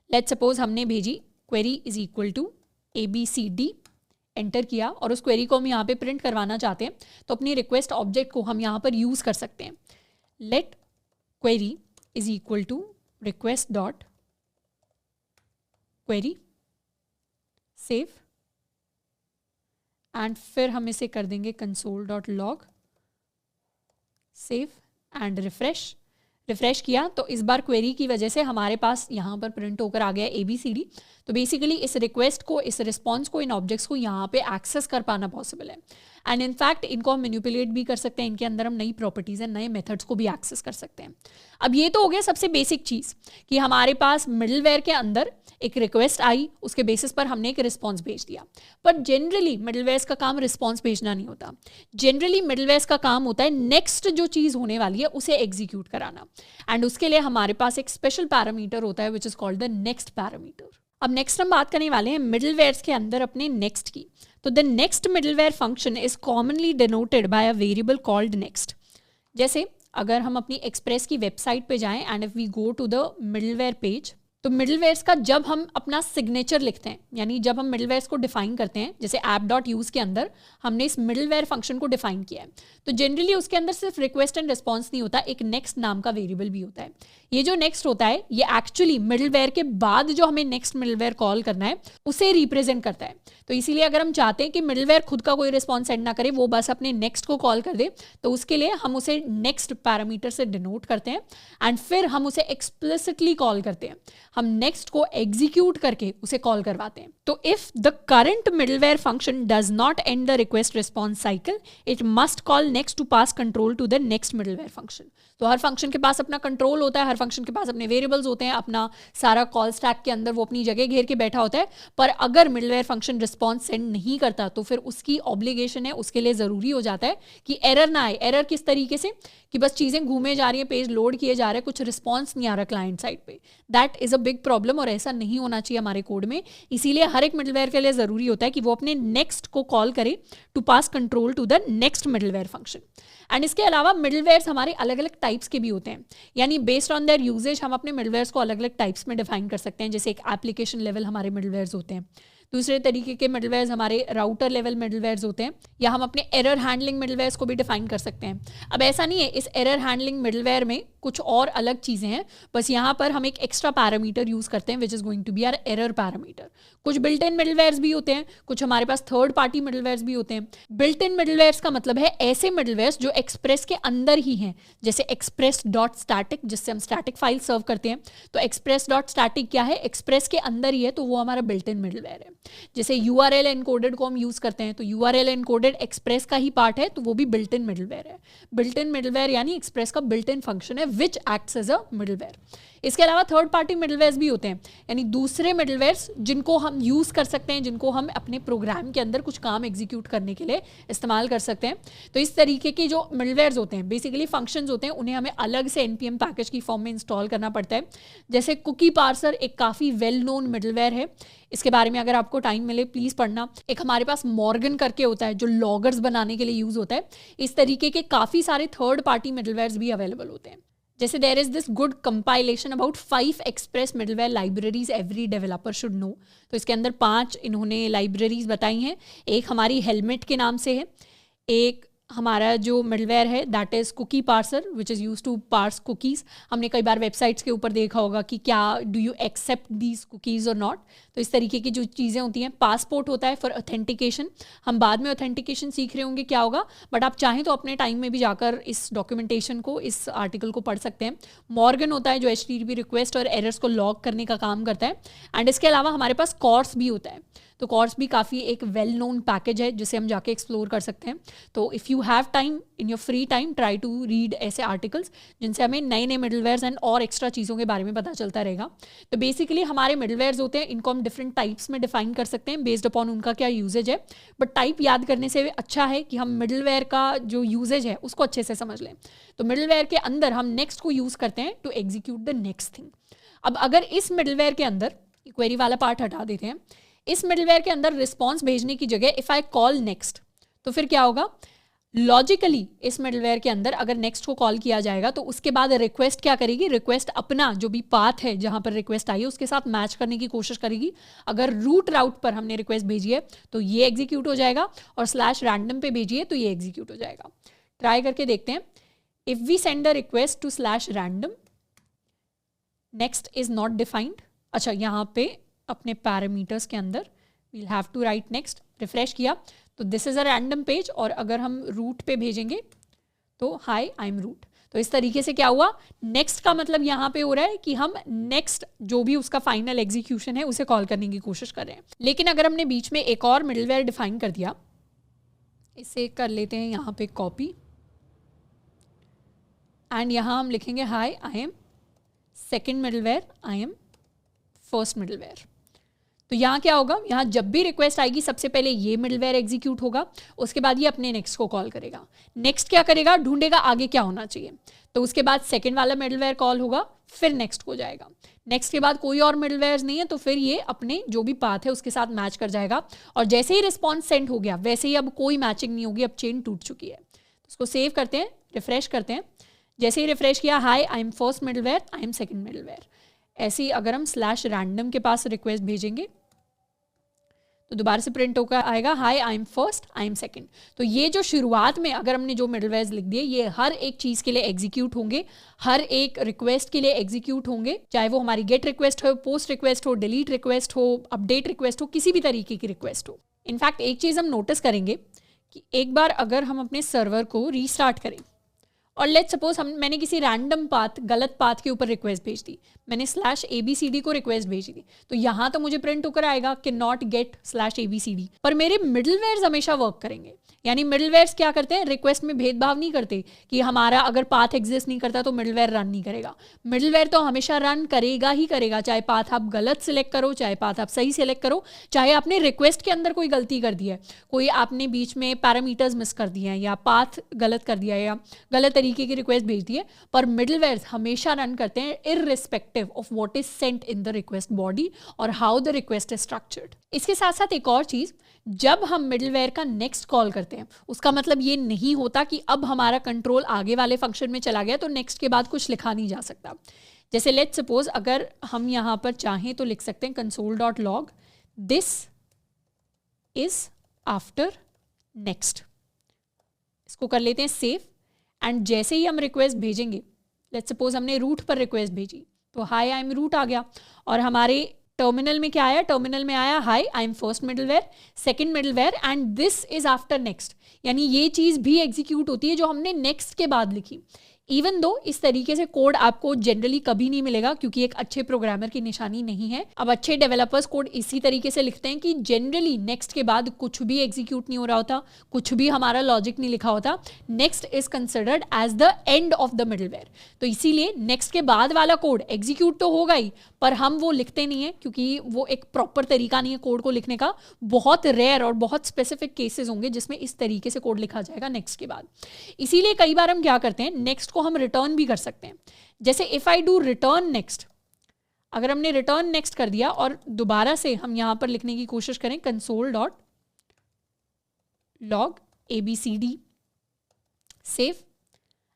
लेट्स सपोज हमने भेजी query is equal to ABCD, enter किया, और उस क्वेरी को हम यहाँ पे प्रिंट करवाना चाहते हैं, तो अपनी रिक्वेस्ट ऑब्जेक्ट को हम यहाँ पर यूज कर सकते हैं। Let query is equal to request dot query, save, and फिर हम इसे कर देंगे console.log, save and refresh. Refresh किया तो इस बार क्वेरी की वजह से हमारे पास यहाँ पर प्रिंट होकर आ गया ABCD। तो बेसिकली इस रिक्वेस्ट को, इस रिस्पॉन्स को, इन ऑब्जेक्ट्स को यहाँ पे एक्सेस कर पाना पॉसिबल है। एंड इनफैक्ट इनको हम मैनिपुलेट भी कर सकते हैं, इनके अंदर हम नई प्रॉपर्टीज एंड नए मेथड्स को भी एक्सेस कर सकते हैं। अब ये तो हो गया सबसे बेसिक चीज़ कि हमारे पास मिडलवेयर के अंदर एक रिक्वेस्ट आई, उसके बेसिस पर हमने एक रिस्पॉन्स भेज दिया। पर जनरली मिडलवेयर का काम रिस्पॉन्स भेजना नहीं होता। जनरली मिडलवेयर का काम होता है नेक्स्ट जो चीज़ होने वाली है उसे एग्जीक्यूट कराना, एंड उसके लिए हमारे पास एक स्पेशल पैरामीटर होता है which is called the next parameter. अब नेक्स्ट हम बात करने वाले हैं मिडलवेयर के अंदर अपने नेक्स्ट की। तो the next middleware function is commonly denoted by a variable called next. जैसे अगर हम अपनी एक्सप्रेस की वेबसाइट पे जाएं and if we go to the middleware page, तो मिडलवेयर्स का जब हम अपना सिग्नेचर लिखते हैं, यानी जब हम मिडलवेयर्स को डिफाइन करते हैं, जैसे app.use के अंदर हमने इस मिडलवेयर फंक्शन को डिफाइन किया है, तो जनरली उसके अंदर सिर्फ रिक्वेस्ट एंड रिस्पॉन्स नहीं होता, एक नेक्स्ट नाम का वेरिएबल भी होता है। ये जो नेक्स्ट होता है ये एक्चुअली मिडलवेयर के बाद जो हमें नेक्स्ट मिडलवेयर कॉल करना है उसे रिप्रेजेंट करता है। तो इसीलिए अगर हम चाहते हैं कि मिडलवेयर खुद का कोई रिस्पॉन्स सेंड ना करे, वो बस अपने नेक्स्ट को कॉल कर दे, तो उसके लिए हम उसे नेक्स्ट पैरामीटर से डिनोट करते हैं एंड फिर हम उसे एक्सप्लिसिटली कॉल करते हैं। हम नेक्स्ट को एग्जीक्यूट करके उसे कॉल करवाते हैं। तो if the current middleware function does not end the request response cycle, it must call next to pass control to the next middleware function. तो हर फंक्शन के पास अपना कंट्रोल होता है, हर फंक्शन के पास अपने वेरिएबल्स होते हैं, अपना सारा कॉल स्टैक के अंदर वो अपनी जगह घेर के बैठा होता है। पर अगर मिडलवेयर फंक्शन रिस्पॉन्स सेंड नहीं करता तो फिर उसकी ऑब्लिगेशन है, उसके लिए ज़रूरी हो जाता है कि एरर ना आए। एरर किस तरीके से कि बस चीज़ें घूमे जा रही हैं, पेज लोड किए जा रहे हैं, कुछ रिस्पॉन्स नहीं आ रहा क्लाइंट साइड पे। That is a big problem और ऐसा नहीं होना चाहिए हमारे कोड में। इसीलिए हर एक मिडलवेयर के लिए ज़रूरी होता है कि वो अपने नेक्स्ट को कॉल करे to pass control to the next middleware function. And इसके अलावा मिडलवेयर्स हमारे अलग अलग टाइप्स के भी होते हैं, यानी बेस्ड ऑन देयर यूजेज हम अपने मिडलवेयर्स को अलग अलग टाइप्स में डिफाइन कर सकते हैं। जैसे एक एप्लीकेशन लेवल हमारे मिडलवेयर्स होते हैं, दूसरे तरीके के मिडलवेयर्स हमारे राउटर लेवल मिडलवेयर्स होते हैं, या हम अपने एरर हैंडलिंग मिडलवेयर्स को भी डिफाइन कर सकते हैं। अब ऐसा नहीं है, इस एरर हैंडलिंग मिडलवेयर में कुछ और अलग चीज़ें हैं, बस यहाँ पर हम एक एक्स्ट्रा पैरामीटर यूज़ करते हैं which is going to be our error parameter. कुछ बिल्ट इन मिडलवेयर्स भी होते हैं, कुछ हमारे पास थर्ड पार्टी मिडलवेयर्स भी होते हैं। बिल्ट इन मिडलवेयर्स का मतलब है ऐसे मिडलवेयर्स जो एक्सप्रेस के अंदर ही हैं, जैसे एक्सप्रेस डॉट स्टैटिक, जिससे हम स्टैटिक फाइल सर्व करते हैं। तो एक्सप्रेस डॉट स्टैटिक क्या है, एक्सप्रेस के अंदर ही है, तो वो हमारा बिल्ट इन मिडलवेयर है। जैसे URL एनकोडेड को हम यूज़ करते हैं, तो URL एनकोडेड एक्सप्रेस का ही पार्ट है, तो वो भी बिल्ट इन मिडलवेयर है। बिल्ट इन मिडलवेयर यानी एक्सप्रेस का बिल्ट इन फंक्शन है which acts as a middleware. इसके अलावा थर्ड पार्टी मिडलवेयर्स भी होते हैं, यानी दूसरे मिडलवेयर्स जिनको हम यूज़ कर सकते हैं, जिनको हम अपने प्रोग्राम के अंदर कुछ काम एग्जीक्यूट करने के लिए इस्तेमाल कर सकते हैं। तो इस तरीके की जो मिडलवेयर्स होते हैं, बेसिकली फंक्शंस होते हैं, उन्हें हमें अलग से npm पैकेज की फॉर्म में इंस्टॉल करना पड़ता है। जैसे कुकी पार्सर एक काफ़ी वेल नोन मिडलवेयर है, इसके बारे में अगर आपको टाइम मिले प्लीज़ पढ़ना। एक हमारे पास मॉर्गन करके होता है जो लॉगर्स बनाने के लिए यूज़ होता है। इस तरीके के काफ़ी सारे थर्ड पार्टी मिडलवेयर्स भी अवेलेबल होते हैं। जैसे there is this good compilation about 5 express middleware libraries every developer should know. तो इसके अंदर 5 इन्होंने लाइब्रेरीज बताई हैं। एक हमारी हेलमेट के नाम से है, एक हमारा जो मिडलवेयर है that is cookie parser which is used to parse cookies. हमने कई बार वेबसाइट्स के ऊपर देखा होगा कि क्या do you accept these cookies और नॉट। तो इस तरीके की जो चीज़ें होती हैं। पासपोर्ट होता है फॉर ऑथेंटिकेशन, हम बाद में ऑथेंटिकेशन सीख रहे होंगे क्या होगा, बट आप चाहें तो अपने टाइम में भी जाकर इस डॉक्यूमेंटेशन को, इस आर्टिकल को पढ़ सकते हैं। मॉर्गन होता है जो HTTP रिक्वेस्ट और एरर्स को लॉग करने का काम करता है। एंड इसके अलावा हमारे पास कॉर्स भी होता है। तो कॉर्स भी काफ़ी एक वेल नोन पैकेज है जिसे हम जाके एक्सप्लोर कर सकते हैं। तो if you have time in your free time try to read ऐसे आर्टिकल्स जिनसे हमें नए नए मिडलवेयर्स एंड और एक्स्ट्रा चीज़ों के बारे में पता चलता रहेगा। तो बेसिकली हमारे मिडलवेयर्स होते हैं, इनको हम डिफरेंट टाइप्स में डिफाइन कर सकते हैं बेस्ड अपॉन उनका क्या यूजेज है। बट टाइप याद करने से अच्छा है कि हम मिडलवेयर का जो यूजेज है उसको अच्छे से समझ लें। तो मिडलवेयर के अंदर हम नेक्स्ट को यूज़ करते हैं to execute the next thing. अब अगर इस मिडलवेयर के अंदर, क्वेरी वाला पार्ट हटा देते हैं, इस मिडलवेयर के अंदर रिस्पॉन्स भेजने की जगह इफ़ आई कॉल नेक्स्ट, तो फिर क्या होगा, लॉजिकली इस मिडलवेयर के अंदर अगर नेक्स्ट को कॉल किया जाएगा तो उसके बाद रिक्वेस्ट क्या करेगी, रिक्वेस्ट अपना जो भी पाथ है जहां पर रिक्वेस्ट आई है उसके साथ मैच करने की कोशिश करेगी। अगर रूट राउट पर हमने रिक्वेस्ट भेजी है तो ये एग्जीक्यूट हो जाएगा, और /random पे भेजी है तो ये एग्जीक्यूट हो जाएगा। ट्राई करके देखते हैं। If we send a request to /random, next is not defined. अच्छा, यहाँ पे अपने पैरामीटर्स के अंदर we'll have to write next. Refresh किया तो this is a random page, और अगर हम रूट पे भेजेंगे तो हाई आई एम रूट। तो इस तरीके से क्या हुआ, नेक्स्ट का मतलब यहाँ पे हो रहा है कि हम नेक्स्ट जो भी उसका फाइनल एग्जीक्यूशन है उसे कॉल करने की कोशिश कर रहे हैं। लेकिन अगर हमने बीच में एक और मिडलवेयर डिफाइन कर दिया, इसे कर लेते हैं यहाँ पे कॉपी, एंड यहाँ हम लिखेंगे high I M second middleware, I am first middleware. तो यहाँ क्या होगा, यहाँ जब भी रिक्वेस्ट आएगी सबसे पहले ये मिडलवेयर एग्जीक्यूट होगा, उसके बाद ये अपने नेक्स्ट को कॉल करेगा। नेक्स्ट क्या करेगा, ढूंढेगा आगे क्या होना चाहिए, तो उसके बाद सेकंड वाला मिडलवेयर कॉल होगा, फिर नेक्स्ट को जाएगा। नेक्स्ट के बाद कोई और मिडलवेयर नहीं है तो फिर ये अपने जो भी पाथ है उसके साथ मैच कर जाएगा, और जैसे ही रिस्पॉन्स सेंड हो गया वैसे ही अब कोई मैचिंग नहीं होगी, अब चेन टूट चुकी है। तो उसको सेव करते हैं, रिफ्रेश करते हैं। जैसे ही रिफ्रेश किया, high I am first middleware, I am second middleware. ऐसे ही अगर हम /random के पास रिक्वेस्ट भेजेंगे तो दोबारा से प्रिंट होकर आएगा hi I am first, I am second. तो ये जो शुरुआत में अगर हमने जो मिडलवेयर्स लिख दिए ये हर एक चीज़ के लिए एग्जीक्यूट होंगे, हर एक रिक्वेस्ट के लिए एग्जीक्यूट होंगे, चाहे वो हमारी गेट रिक्वेस्ट हो, पोस्ट रिक्वेस्ट हो, डिलीट रिक्वेस्ट हो, अपडेट रिक्वेस्ट हो, किसी भी तरीके की रिक्वेस्ट हो। इनफैक्ट एक चीज़ हम नोटिस करेंगे कि एक बार अगर हम अपने सर्वर को रीस्टार्ट करें और लेट्स सपोज मैंने किसी रैंडम पाथ, गलत पाथ के ऊपर रिक्वेस्ट भेज दी, मैंने /abcd को रिक्वेस्ट भेजी थी, तो यहाँ तो मुझे प्रिंट होकर आएगा कि नॉट गेट /abcd, पर मेरे मिडलवेयर्स हमेशा वर्क करेंगे। यानी मिडलवेयर्स क्या करते हैं, रिक्वेस्ट में भेदभाव नहीं करते कि हमारा अगर पाथ एग्जिस्ट नहीं करता तो मिडलवेयर रन नहीं करेगा। मिडलवेयर तो हमेशा रन करेगा ही करेगा, चाहे पाथ आप गलत सिलेक्ट करो, चाहे पाथ आप सही सिलेक्ट करो, चाहे आपने रिक्वेस्ट के अंदर कोई गलती कर दी है, कोई आपने बीच में पैरामीटर्स मिस कर दिए हैं या पाथ गलत कर दिया है या गलत तरीके की रिक्वेस्ट भेज दी है, पर मिडलवेयर्स हमेशा रन करते हैं irrespective of what is sent in the request body और how the request is structured. इसके साथ साथ एक और चीज़, जब हम मिडलवेयर का नेक्स्ट कॉल करते हैं उसका मतलब ये नहीं होता कि अब हमारा कंट्रोल आगे वाले फंक्शन में चला गया तो नेक्स्ट के बाद कुछ लिखा नहीं जा सकता। जैसे लेट्स सपोज अगर हम यहाँ पर चाहें तो लिख सकते हैं console.log this is after next, इसको कर लेते हैं सेव, एंड जैसे ही हम रिक्वेस्ट भेजेंगे, लेट्स सपोज हमने रूट पर रिक्वेस्ट भेजी तो हाय आई एम रूट आ गया, और हमारे टर्मिनल में क्या आया, टर्मिनल में आया hi I am first middleware, second middleware and this is after next. यानी ये चीज़ भी एग्जीक्यूट होती है जो हमने नेक्स्ट के बाद लिखी। इवन दो इस तरीके से कोड आपको जनरली कभी नहीं मिलेगा क्योंकि एक अच्छे प्रोग्रामर की निशानी नहीं है। अब अच्छे डेवलपर्स कोड इसी तरीके से लिखते हैं कि जनरली नेक्स्ट के बाद कुछ भी एग्जीक्यूट नहीं हो रहा होता, कुछ भी हमारा लॉजिक नहीं लिखा होता, next is considered as the end of the middleware. तो इसीलिए नेक्स्ट के बाद वाला कोड एग्जीक्यूट तो होगा ही, पर हम वो लिखते नहीं है क्योंकि वो एक प्रॉपर तरीका नहीं है कोड को लिखने का। बहुत रेयर और बहुत स्पेसिफिक केसेस होंगे जिसमें इस तरीके से कोड लिखा जाएगा नेक्स्ट के बाद। इसीलिए कई बार हम क्या करते हैं, नेक्स्ट को हम रिटर्न भी कर सकते हैं। जैसे if I do return next, अगर हमने रिटर्न नेक्स्ट कर दिया और दोबारा से हम यहां पर लिखने की कोशिश करें console.log abcd सेव,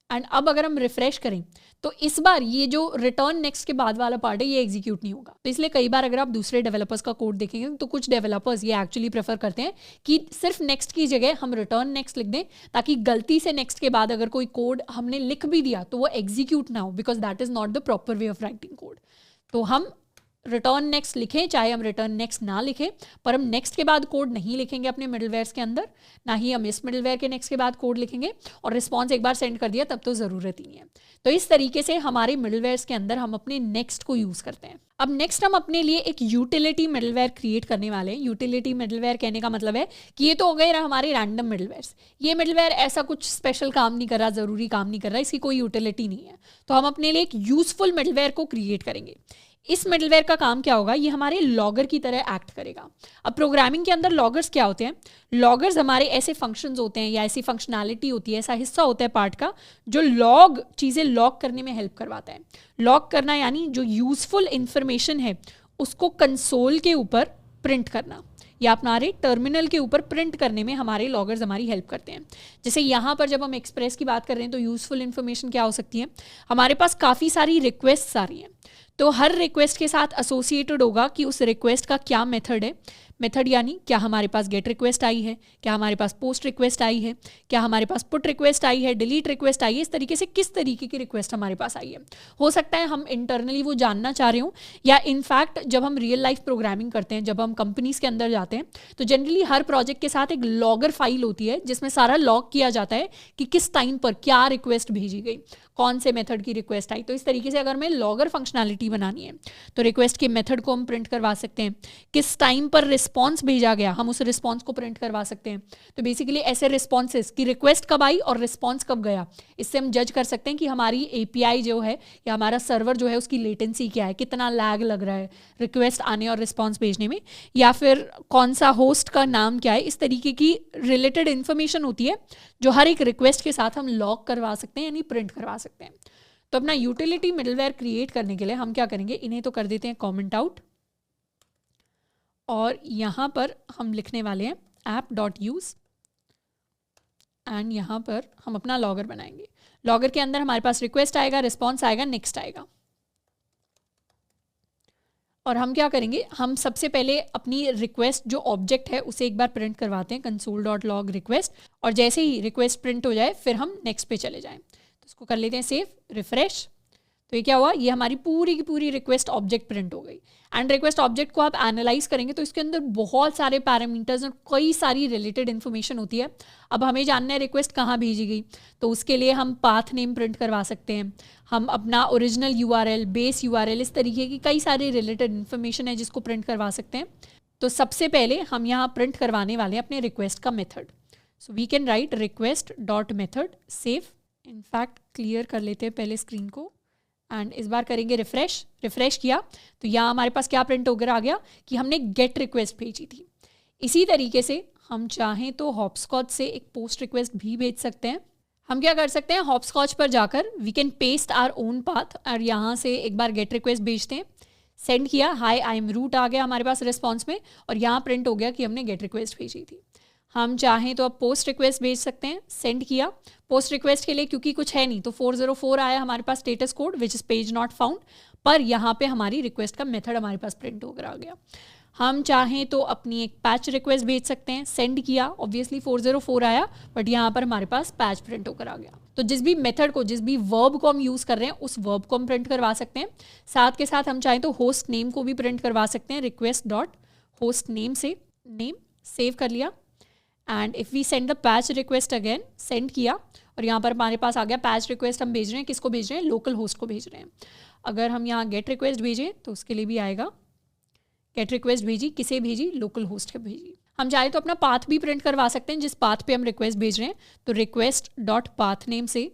एंड अब अगर हम रिफ्रेश करें तो इस बार ये जो रिटर्न नेक्स्ट के बाद वाला पार्ट है ये एग्जीक्यूट नहीं होगा। तो इसलिए कई बार अगर आप दूसरे डेवलपर्स का कोड देखेंगे तो कुछ डेवलपर्स ये एक्चुअली प्रेफर करते हैं कि सिर्फ नेक्स्ट की जगह हम रिटर्न नेक्स्ट लिख दें, ताकि गलती से नेक्स्ट के बाद अगर कोई कोड हमने लिख भी दिया तो वो एग्जीक्यूट ना हो, because that is not the proper way of writing code. तो हम रिटर्न नेक्स्ट लिखें चाहे हम रिटर्न नेक्स्ट ना लिखें, पर हम नेक्स्ट के बाद कोड नहीं लिखेंगे अपने मिडलवेयर्स के अंदर, ना ही हम इस मिडलवेयर के नेक्स्ट के बाद कोड लिखेंगे, और रिस्पॉन्स एक बार सेंड कर दिया तब तो ज़रूरत ही नहीं है। तो इस तरीके से हमारे मिडलवेयर्स के अंदर हम अपने नेक्स्ट को यूज़ करते हैं। अब नेक्स्ट हम अपने लिए एक यूटिलिटी मिडलवेयर क्रिएट करने वाले हैं। यूटिलिटी मिडलवेयर कहने का मतलब है कि ये तो हो गए हमारे रैंडम मिडलवेयर्स, ये मिडलवेयर ऐसा कुछ स्पेशल काम नहीं कर रहा, ज़रूरी काम नहीं कर रहा, इसकी कोई यूटिलिटी नहीं है, तो हम अपने लिए एक यूजफुल मिडलवेयर को क्रिएट करेंगे। इस मिडलवेयर का काम क्या होगा, ये हमारे लॉगर की तरह एक्ट करेगा। अब प्रोग्रामिंग के अंदर लॉगर्स क्या होते हैं, लॉगर्स हमारे ऐसे फंक्शंस होते हैं या ऐसी फंक्शनैलिटी होती है, ऐसा हिस्सा होता है पार्ट का जो लॉग चीज़ें लॉग करने में हेल्प करवाता है। लॉग करना यानी जो यूजफुल इंफॉर्मेशन है उसको कंसोल के ऊपर प्रिंट करना या हमारे टर्मिनल के ऊपर प्रिंट करने में हमारे लॉगर्स हमारी हेल्प करते हैं। जैसे यहाँ पर जब हम एक्सप्रेस की बात कर रहे हैं तो यूजफुल इन्फॉर्मेशन क्या हो सकती है, हमारे पास काफ़ी सारी रिक्वेस्ट आ रही हैं, तो हर रिक्वेस्ट के साथ एसोसिएटेड होगा कि उस रिक्वेस्ट का क्या मेथड है। मेथड यानी क्या हमारे पास गेट रिक्वेस्ट आई है, क्या हमारे पास पोस्ट रिक्वेस्ट आई है, क्या हमारे पास पुट रिक्वेस्ट आई है, डिलीट रिक्वेस्ट आई है, इस तरीके से किस तरीके की रिक्वेस्ट हमारे पास आई है। हो सकता है हम इंटरनली वो जानना चाह रहे हों, या इनफैक्ट जब हम रियल लाइफ प्रोग्रामिंग करते हैं, जब हम कंपनीज के अंदर जाते हैं तो जनरली हर प्रोजेक्ट के साथ एक लॉगर फाइल होती है जिसमें सारा लॉग किया जाता है कि किस टाइम पर क्या रिक्वेस्ट भेजी गई, कौन से मेथड की रिक्वेस्ट आई। तो इस तरीके से अगर हमें लॉगर फंक्शनैलिटी बनानी है तो रिक्वेस्ट के मेथड को हम प्रिंट करवा सकते हैं, किस टाइम पर रिस्पॉन्स भेजा गया हम उस रिस्पॉन्स को प्रिंट करवा सकते हैं। तो बेसिकली ऐसे रिस्पॉन्सेस की रिक्वेस्ट कब आई और रिस्पॉन्स कब गया, इससे हम जज कर सकते हैं कि हमारी एपीआई जो है या हमारा सर्वर जो है उसकी लेटेंसी क्या है, कितना लैग लग रहा है रिक्वेस्ट आने और रिस्पॉन्स भेजने में, या फिर कौन सा होस्ट का नाम क्या है। इस तरीके की रिलेटेड इन्फॉर्मेशन होती है जो हर एक रिक्वेस्ट के साथ हम लॉग करवा सकते हैं यानी प्रिंट करवा सकते हैं। तो अपना यूटिलिटी मिडलवेयर क्रिएट करने के लिए हम क्या करेंगे, इन्हें तो कर देते हैं कमेंट आउट, और यहाँ पर हम लिखने वाले हैं app.use, एंड यहाँ पर हम अपना लॉगर बनाएंगे। लॉगर के अंदर हमारे पास रिक्वेस्ट आएगा, रिस्पॉन्स आएगा, नेक्स्ट आएगा। और हम क्या करेंगे, हम सबसे पहले अपनी रिक्वेस्ट जो ऑब्जेक्ट है उसे एक बार प्रिंट करवाते हैं console.log रिक्वेस्ट, और जैसे ही रिक्वेस्ट प्रिंट हो जाए फिर हम नेक्स्ट पे चले जाएं। तो इसको कर लेते हैं सेव, रिफ्रेश। तो ये क्या हुआ, ये हमारी पूरी की पूरी रिक्वेस्ट ऑब्जेक्ट प्रिंट हो गई। एंड रिक्वेस्ट ऑब्जेक्ट को आप एनालाइज करेंगे तो इसके अंदर बहुत सारे पैरामीटर्स और कई सारी रिलेटेड इन्फॉर्मेशन होती है। अब हमें जानना है रिक्वेस्ट कहाँ भेजी गई, तो उसके लिए हम पाथ नेम प्रिंट करवा सकते हैं, हम अपना ओरिजिनल यूआरएल, बेस यूआरएल, इस तरीके की कई सारी रिलेटेड इन्फॉर्मेशन है जिसको प्रिंट करवा सकते हैं। तो सबसे पहले हम यहाँ प्रिंट करवाने वाले हैं अपने रिक्वेस्ट का method. So we can write request dot method save. In fact clear कर लेते हैं पहले स्क्रीन को, एंड इस बार करेंगे रिफ्रेश। रिफ्रेश किया तो यहाँ हमारे पास क्या प्रिंट होकर आ गया कि हमने गेट रिक्वेस्ट भेजी थी। इसी तरीके से हम चाहें तो हॉपस्कॉच से एक पोस्ट रिक्वेस्ट भी भेज सकते हैं। हम क्या कर सकते हैं, हॉपस्कॉच पर जाकर we can paste our own path, और यहाँ से एक बार गेट रिक्वेस्ट भेजते हैं। सेंड किया, हाय आई एम रूट आ गया हमारे पास रिस्पॉन्स में, और यहाँ प्रिंट हो गया कि हमने गेट रिक्वेस्ट भेजी थी। हम चाहें तो अब पोस्ट रिक्वेस्ट भेज सकते हैं। सेंड किया, पोस्ट रिक्वेस्ट के लिए क्योंकि कुछ है नहीं तो 404 आया हमारे पास status code which is page not found, पर यहाँ पे हमारी रिक्वेस्ट का मेथड हमारे पास प्रिंट होकर आ गया। हम चाहें तो अपनी एक पैच रिक्वेस्ट भेज सकते हैं। सेंड किया, ऑब्वियसली 404 आया, बट यहाँ पर हमारे पास पैच प्रिंट होकर आ गया। तो जिस भी मेथड को, जिस भी वर्ब को हम यूज़ कर रहे हैं उस वर्ब को हम प्रिंट करवा सकते हैं। साथ के साथ हम चाहें तो होस्ट नेम को भी प्रिंट करवा सकते हैं, रिक्वेस्ट डॉट होस्ट नेम से नेम। सेव कर लिया, and if we send the patch request again, send किया, और यहाँ पर हमारे पास आ गया पैच रिक्वेस्ट हम भेज रहे हैं, किसको भेज रहे हैं, लोकल होस्ट को भेज रहे हैं। अगर हम यहाँ गेट रिक्वेस्ट भेजें तो उसके लिए भी आएगा, गेट रिक्वेस्ट भेजी, किसे भेजी, लोकल होस्ट के भेजी। हम चाहे तो अपना पाथ भी प्रिंट करवा सकते हैं जिस पाथ पे हम रिक्वेस्ट भेज रहे हैं। तो रिक्वेस्ट डॉट पाथ नेम से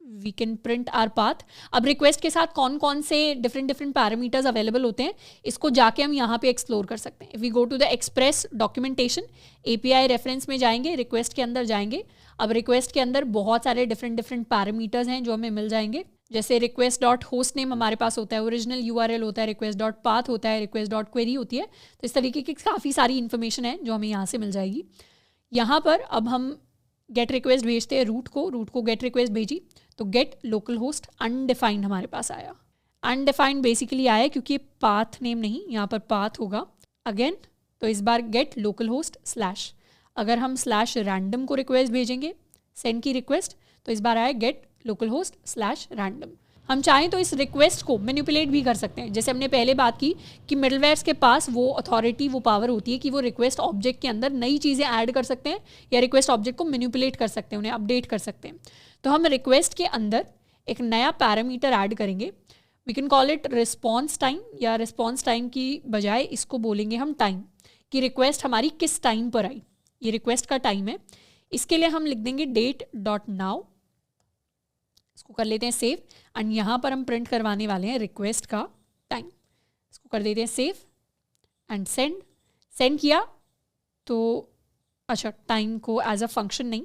we can print our path. अब रिक्वेस्ट के साथ कौन कौन से डिफरेंट पैरामीटर्स अवेलेबल होते हैं इसको जाके हम यहाँ पे एक्सप्लोर कर सकते हैं। If we go to the express documentation, API reference में जाएंगे, रिक्वेस्ट के अंदर जाएंगे। अब रिक्वेस्ट के अंदर बहुत सारे डिफरेंट पैरामीटर्स हैं जो हमें मिल जाएंगे, जैसे रिक्वेस्ट डॉट होस्ट नेम हमारे पास होता है, ओरिजिनल यूआरएल होता है, रिक्वेस्ट डॉट पाथ होता है, रिक्वेस्ट डॉट क्वेरी होती है। तो इस तरीके की काफ़ी सारी इन्फॉर्मेशन है जो हमें यहाँ से मिल जाएगी। यहाँ पर अब हम गेट रिक्वेस्ट भेजते हैं रूट को गेट रिक्वेस्ट भेजी तो गेट लोकल होस्ट अनडिफाइंड हमारे पास आया। अनडिफाइंड बेसिकली आया क्योंकि पाथ नेम नहीं, यहाँ पर पाथ होगा अगेन। तो इस बार गेट लोकल होस्ट स्लैश, अगर हम स्लैश रैंडम को रिक्वेस्ट भेजेंगे, सेंड की रिक्वेस्ट, तो इस बार आया get local host slash random. हम चाहें तो इस रिक्वेस्ट को मैनिपुलेट भी कर सकते हैं, जैसे हमने पहले बात की कि मिडलवेयर्स के पास वो अथॉरिटी, वो पावर होती है कि वो रिक्वेस्ट ऑब्जेक्ट के अंदर नई चीज़ें ऐड कर सकते हैं या रिक्वेस्ट ऑब्जेक्ट को मैनिपुलेट कर सकते हैं, उन्हें अपडेट कर सकते हैं। तो हम रिक्वेस्ट के अंदर एक नया पैरामीटर ऐड करेंगे, we can call it response time, या रिस्पॉन्स टाइम की बजाय इसको बोलेंगे हम टाइम, कि रिक्वेस्ट हमारी किस टाइम पर आई, ये रिक्वेस्ट का टाइम है। इसके लिए हम लिख देंगे डेट डॉट नाउ, इसको कर लेते हैं सेव, एंड यहाँ पर हम प्रिंट करवाने वाले हैं रिक्वेस्ट का टाइम। इसको कर देते हैं सेव एंड सेंड। सेंड किया तो अच्छा, टाइम को एज अ फंक्शन नहीं,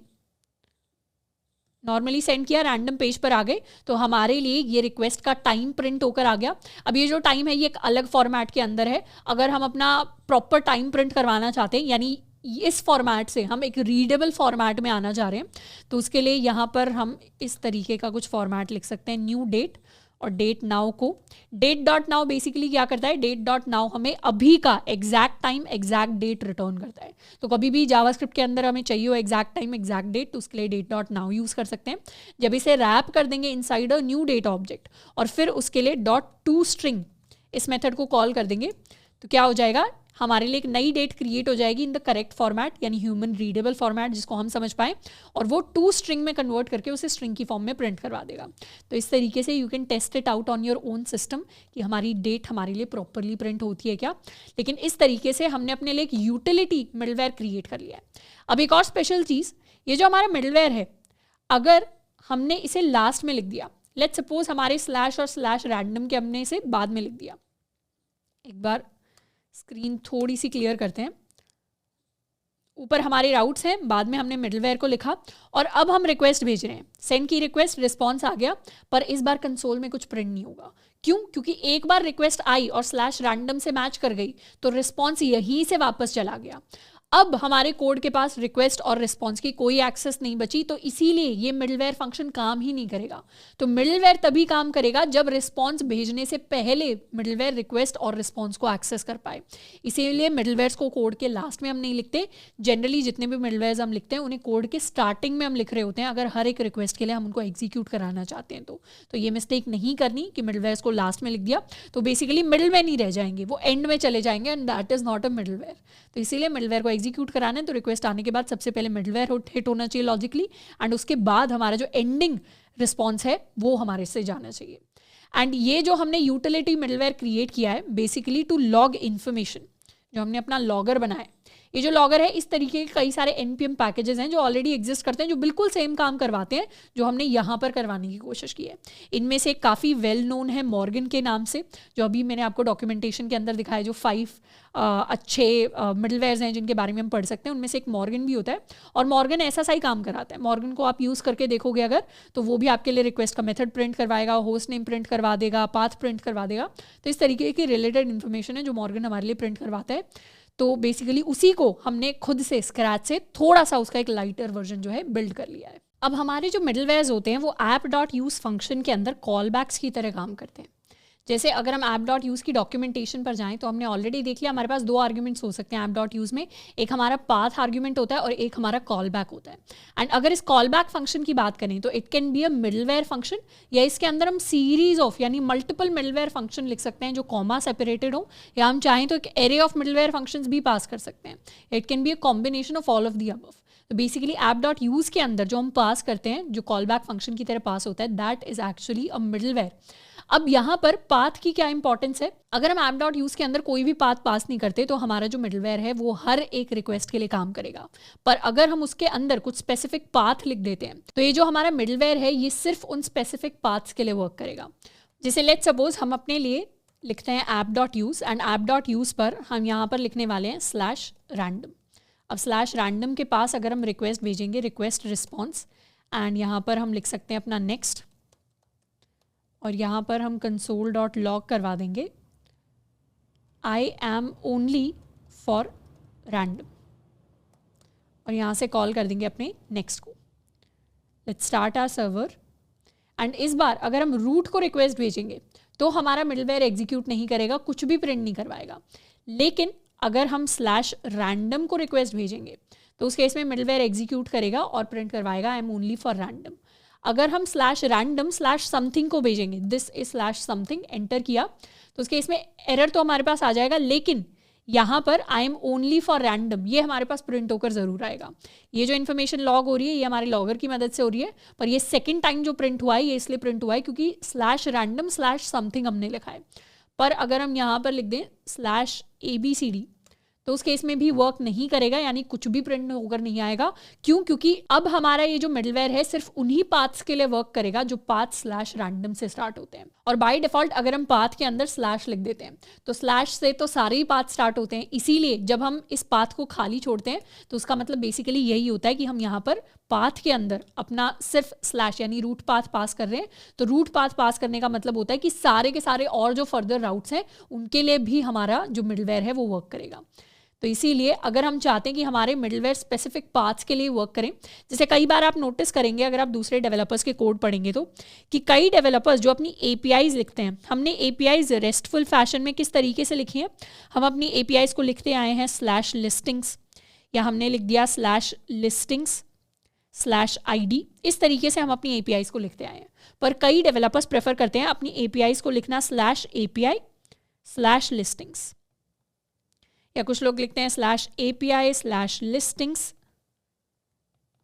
नॉर्मली सेंड किया, रैंडम पेज पर आ गए, तो हमारे लिए ये रिक्वेस्ट का टाइम प्रिंट होकर आ गया। अब ये जो टाइम है ये एक अलग फॉर्मेट के अंदर है। अगर हम अपना प्रॉपर टाइम प्रिंट करवाना चाहते हैं, यानी इस फॉर्मेट से हम एक रीडेबल फॉर्मेट में आना चाह रहे हैं, तो उसके लिए यहाँ पर हम इस तरीके का कुछ फॉर्मेट लिख सकते हैं, न्यू डेट, और डेट नाउ को डेट डॉट नाउ बेसिकली क्या करता है, डेट डॉट नाउ हमें अभी का exact time exact date return करता है। तो कभी भी जावास्क्रिप्ट के अंदर हमें चाहिए हो एग्जैक्ट टाइम एग्जैक्ट डेट, तो उसके लिए डेट डॉट नाउ यूज़ कर सकते हैं। जब इसे रैप कर देंगे inside a new date object और फिर उसके लिए डॉट टू स्ट्रिंग इस मेथड को कॉल कर देंगे, तो क्या हो जाएगा, हमारे लिए एक नई डेट क्रिएट हो जाएगी इन द करेक्ट फॉर्मेट, यानी ह्यूमन रीडेबल फॉर्मेट जिसको हम समझ पाएँ, और वो टू स्ट्रिंग में कन्वर्ट करके उसे स्ट्रिंग की फॉर्म में प्रिंट करवा देगा। तो इस तरीके से you can test it out on your own system कि हमारी डेट हमारे लिए प्रॉपरली प्रिंट होती है क्या। लेकिन इस तरीके से हमने अपने लिए एक यूटिलिटी मिडलवेयर क्रिएट कर लिया है। अब एक और स्पेशल चीज़, ये जो हमारा मिडलवेयर है, अगर हमने इसे लास्ट में लिख दिया, लेट्स सपोज हमारे स्लैश और स्लैश रैंडम के हमने इसे बाद में लिख दिया, एक बार स्क्रीन थोड़ी सी क्लियर करते हैं, ऊपर हमारे राउट्स हैं, बाद में हमने मिडलवेयर को लिखा, और अब हम रिक्वेस्ट भेज रहे हैं, सेंड की रिक्वेस्ट, रिस्पॉन्स आ गया, पर इस बार कंसोल में कुछ प्रिंट नहीं होगा। क्यों? क्योंकि एक बार रिक्वेस्ट आई और स्लैश रैंडम से मैच कर गई, तो रिस्पॉन्स यहीं से वापस चला गया। अब हमारे कोड के पास रिक्वेस्ट और रिस्पॉन्स की कोई एक्सेस नहीं बची, तो इसीलिए ये मिडलवेयर फंक्शन काम ही नहीं करेगा। तो मिडलवेयर तभी काम करेगा जब रिस्पॉन्स भेजने से पहले मिडलवेयर रिक्वेस्ट और रिस्पॉन्स को एक्सेस कर पाए। इसीलिए मिडलवेयर्स को कोड के लास्ट में हम नहीं लिखते। जनरली जितने भी मिडलवेयर्स हम लिखते हैं उन्हें कोड के स्टार्टिंग में हम लिख रहे होते हैं, अगर हर एक रिक्वेस्ट के लिए हम उनको एग्जीक्यूट कराना चाहते हैं तो ये मिस्टेक नहीं करनी कि मिडलवेयर्स को लास्ट में लिख दिया तो बेसिकली मिडलवेयर नहीं रह जाएंगे, वो एंड में चले जाएंगे and that is not a middleware. तो इसीलिए मिडलवेयर को एग्जीक्यूट कराना है तो रिक्वेस्ट आने के बाद सबसे पहले मिडलवेयर हिट होना चाहिए लॉजिकली, एंड उसके बाद हमारा जो एंडिंग रिस्पॉन्स है वो हमारे से जाना चाहिए। एंड ये जो हमने यूटिलिटी मिडलवेयर क्रिएट किया है बेसिकली टू लॉग इन्फॉर्मेशन, जो हमने अपना लॉगर बनाया है, ये जो लॉगर है इस तरीके के कई सारे npm पैकेजेस हैं जो ऑलरेडी एग्जिस्ट करते हैं, जो बिल्कुल सेम काम करवाते हैं जो हमने यहाँ पर करवाने की कोशिश की है। इनमें से काफ़ी वेल नोन है मॉर्गन के नाम से, जो अभी मैंने आपको डॉक्यूमेंटेशन के अंदर दिखाया, जो 5 अच्छे मिडलवेयर्स हैं जिनके बारे में हम पढ़ सकते हैं, उनमें से एक मॉर्गन भी होता है और मॉर्गन ऐसा सा ही काम कराता है। मॉर्गन को आप यूज़ करके देखोगे अगर तो वो भी आपके लिए रिक्वेस्ट का मेथड प्रिंट करवाएगा, होस्ट नेम प्रिंट करवा देगा, पाथ प्रिंट करवा देगा। तो इस तरीके की रिलेटेड इन्फॉर्मेशन है जो मॉर्गन हमारे लिए प्रिंट करवाता है। तो बेसिकली उसी को हमने खुद से स्क्रैच से थोड़ा सा उसका एक लाइटर वर्जन जो है बिल्ड कर लिया है। अब हमारे जो मिडलवेयर्स होते हैं वो app.use फंक्शन के अंदर कॉल बैक्स की तरह काम करते हैं। जैसे अगर हम app.use की डॉक्यूमेंटेशन पर जाएं तो हमने ऑलरेडी देख लिया हमारे पास 2 आर्ग्यूमेंट्स हो सकते हैं app.use में, एक हमारा पाथ आर्ग्यूमेंट होता है और एक हमारा कॉल बैक होता है। एंड अगर इस कॉल बैक फंक्शन की बात करें तो it can be a middleware function, या इसके अंदर हम सीरीज ऑफ यानी मल्टीपल मिडलवेयर फंक्शन लिख सकते हैं जो कॉमा सेपरेटेड हो, या हम चाहें तो एक एरे ऑफ मिडलवेयर फंक्शंस भी पास कर सकते हैं। It can be a combination of all of the above. तो बेसिकली app.use के अंदर जो हम पास करते हैं जो कॉल बैक फंक्शन की तरह पास होता है that is actually a middleware. अब यहाँ पर पाथ की क्या इंपॉर्टेंस है, अगर हम app.use के अंदर कोई भी पाथ पास नहीं करते तो हमारा जो मिडलवेयर है वो हर एक रिक्वेस्ट के लिए काम करेगा, पर अगर हम उसके अंदर कुछ स्पेसिफिक पाथ लिख देते हैं तो ये जो हमारा मिडलवेयर है ये सिर्फ उन स्पेसिफिक पाथ्स के लिए वर्क करेगा। जैसे लेट्स सपोज हम अपने लिए लिखते हैं app.use एंड app.use पर हम यहाँ पर लिखने वाले हैं /random। अब /random के पास अगर हम रिक्वेस्ट भेजेंगे रिक्वेस्ट रिस्पॉन्स, एंड यहाँ पर हम लिख सकते हैं अपना नेक्स्ट, और यहाँ पर हम console.log करवा देंगे I am only for random, और यहाँ से कॉल कर देंगे अपने नेक्स्ट को। Let's start our server, and इस बार अगर हम रूट को रिक्वेस्ट भेजेंगे तो हमारा मिडलवेयर एग्जीक्यूट नहीं करेगा, कुछ भी प्रिंट नहीं करवाएगा। लेकिन अगर हम /random को रिक्वेस्ट भेजेंगे तो उस केस में मिडलवेयर एग्जीक्यूट करेगा और प्रिंट करवाएगा I am only for random। अगर हम /random /something को भेजेंगे, दिस इज /something एंटर किया तो उस केस में एरर तो हमारे पास आ जाएगा, लेकिन यहाँ पर I am only for random ये हमारे पास प्रिंट होकर ज़रूर आएगा। ये जो इन्फॉर्मेशन लॉग हो रही है ये हमारे लॉगर की मदद से हो रही है, पर ये सेकंड टाइम जो प्रिंट हुआ है ये इसलिए प्रिंट हुआ है क्योंकि /random /something हमने लिखा है। पर अगर हम यहाँ पर लिख दें /abcd तो उस केस में भी वर्क नहीं करेगा, यानी कुछ भी प्रिंट होकर नहीं आएगा। क्यों? क्योंकि अब हमारा ये जो मिडलवेयर है सिर्फ उन्हीं पाथ्स के लिए वर्क करेगा जो पाथ /random से स्टार्ट होते हैं। और बाय डिफॉल्ट अगर हम पाथ के अंदर स्लैश लिख देते हैं तो स्लैश से तो सारे ही पाथ स्टार्ट होते हैं, इसीलिए जब हम इस पाथ को खाली छोड़ते हैं तो उसका मतलब बेसिकली यही होता है कि हम यहाँ पर पाथ के अंदर अपना सिर्फ स्लैश यानी रूट पाथ पास कर रहे हैं। तो रूट पाथ पास करने का मतलब होता है कि सारे के सारे और जो फर्दर राउट्स हैं उनके लिए भी हमारा जो मिडलवेयर है वो वर्क करेगा। तो इसीलिए अगर हम चाहते हैं कि हमारे मिडलवेयर स्पेसिफिक पाथ्स के लिए वर्क करें, जैसे कई बार आप नोटिस करेंगे अगर आप दूसरे डेवलपर्स के कोड पढ़ेंगे तो कि कई डेवलपर्स जो अपनी APIs लिखते हैं, हमने APIs रेस्टफुल फैशन में किस तरीके से लिखी है, हम अपनी APIs को लिखते आए हैं /listings या हमने लिख दिया /listings /id, इस तरीके से हम अपनी APIs को लिखते आए हैं। पर कई डेवलपर्स प्रेफर करते हैं अपनी APIs को लिखना /API /listings, या कुछ लोग लिखते हैं /API /listings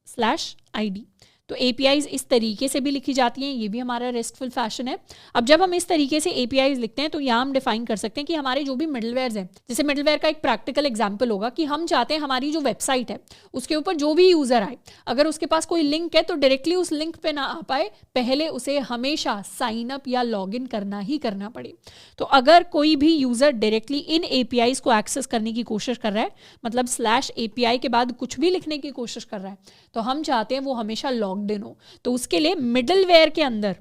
/id। तो APIs इस तरीके से भी लिखी जाती हैं, ये भी हमारा रेस्टफुल फैशन है। अब जब हम इस तरीके से APIs लिखते हैं तो यहाँ हम डिफाइन कर सकते हैं कि हमारे जो भी मिडलवेयर्स हैं, जैसे मिडलवेयर का एक प्रैक्टिकल एग्जांपल होगा कि हम चाहते हैं हमारी जो वेबसाइट है उसके ऊपर जो भी यूज़र आए अगर उसके पास कोई लिंक है तो डायरेक्टली उस लिंक पे ना आ पाए, पहले उसे हमेशा साइन अप या लॉग इन करना ही करना पड़े। तो अगर कोई भी यूज़र डायरेक्टली इन APIs को एक्सेस करने की कोशिश कर रहा है, मतलब /API के बाद कुछ भी लिखने की कोशिश कर रहा है, तो हम चाहते हैं वो हमेशा लॉग्ड इन हो। तो उसके लिए मिडलवेयर के अंदर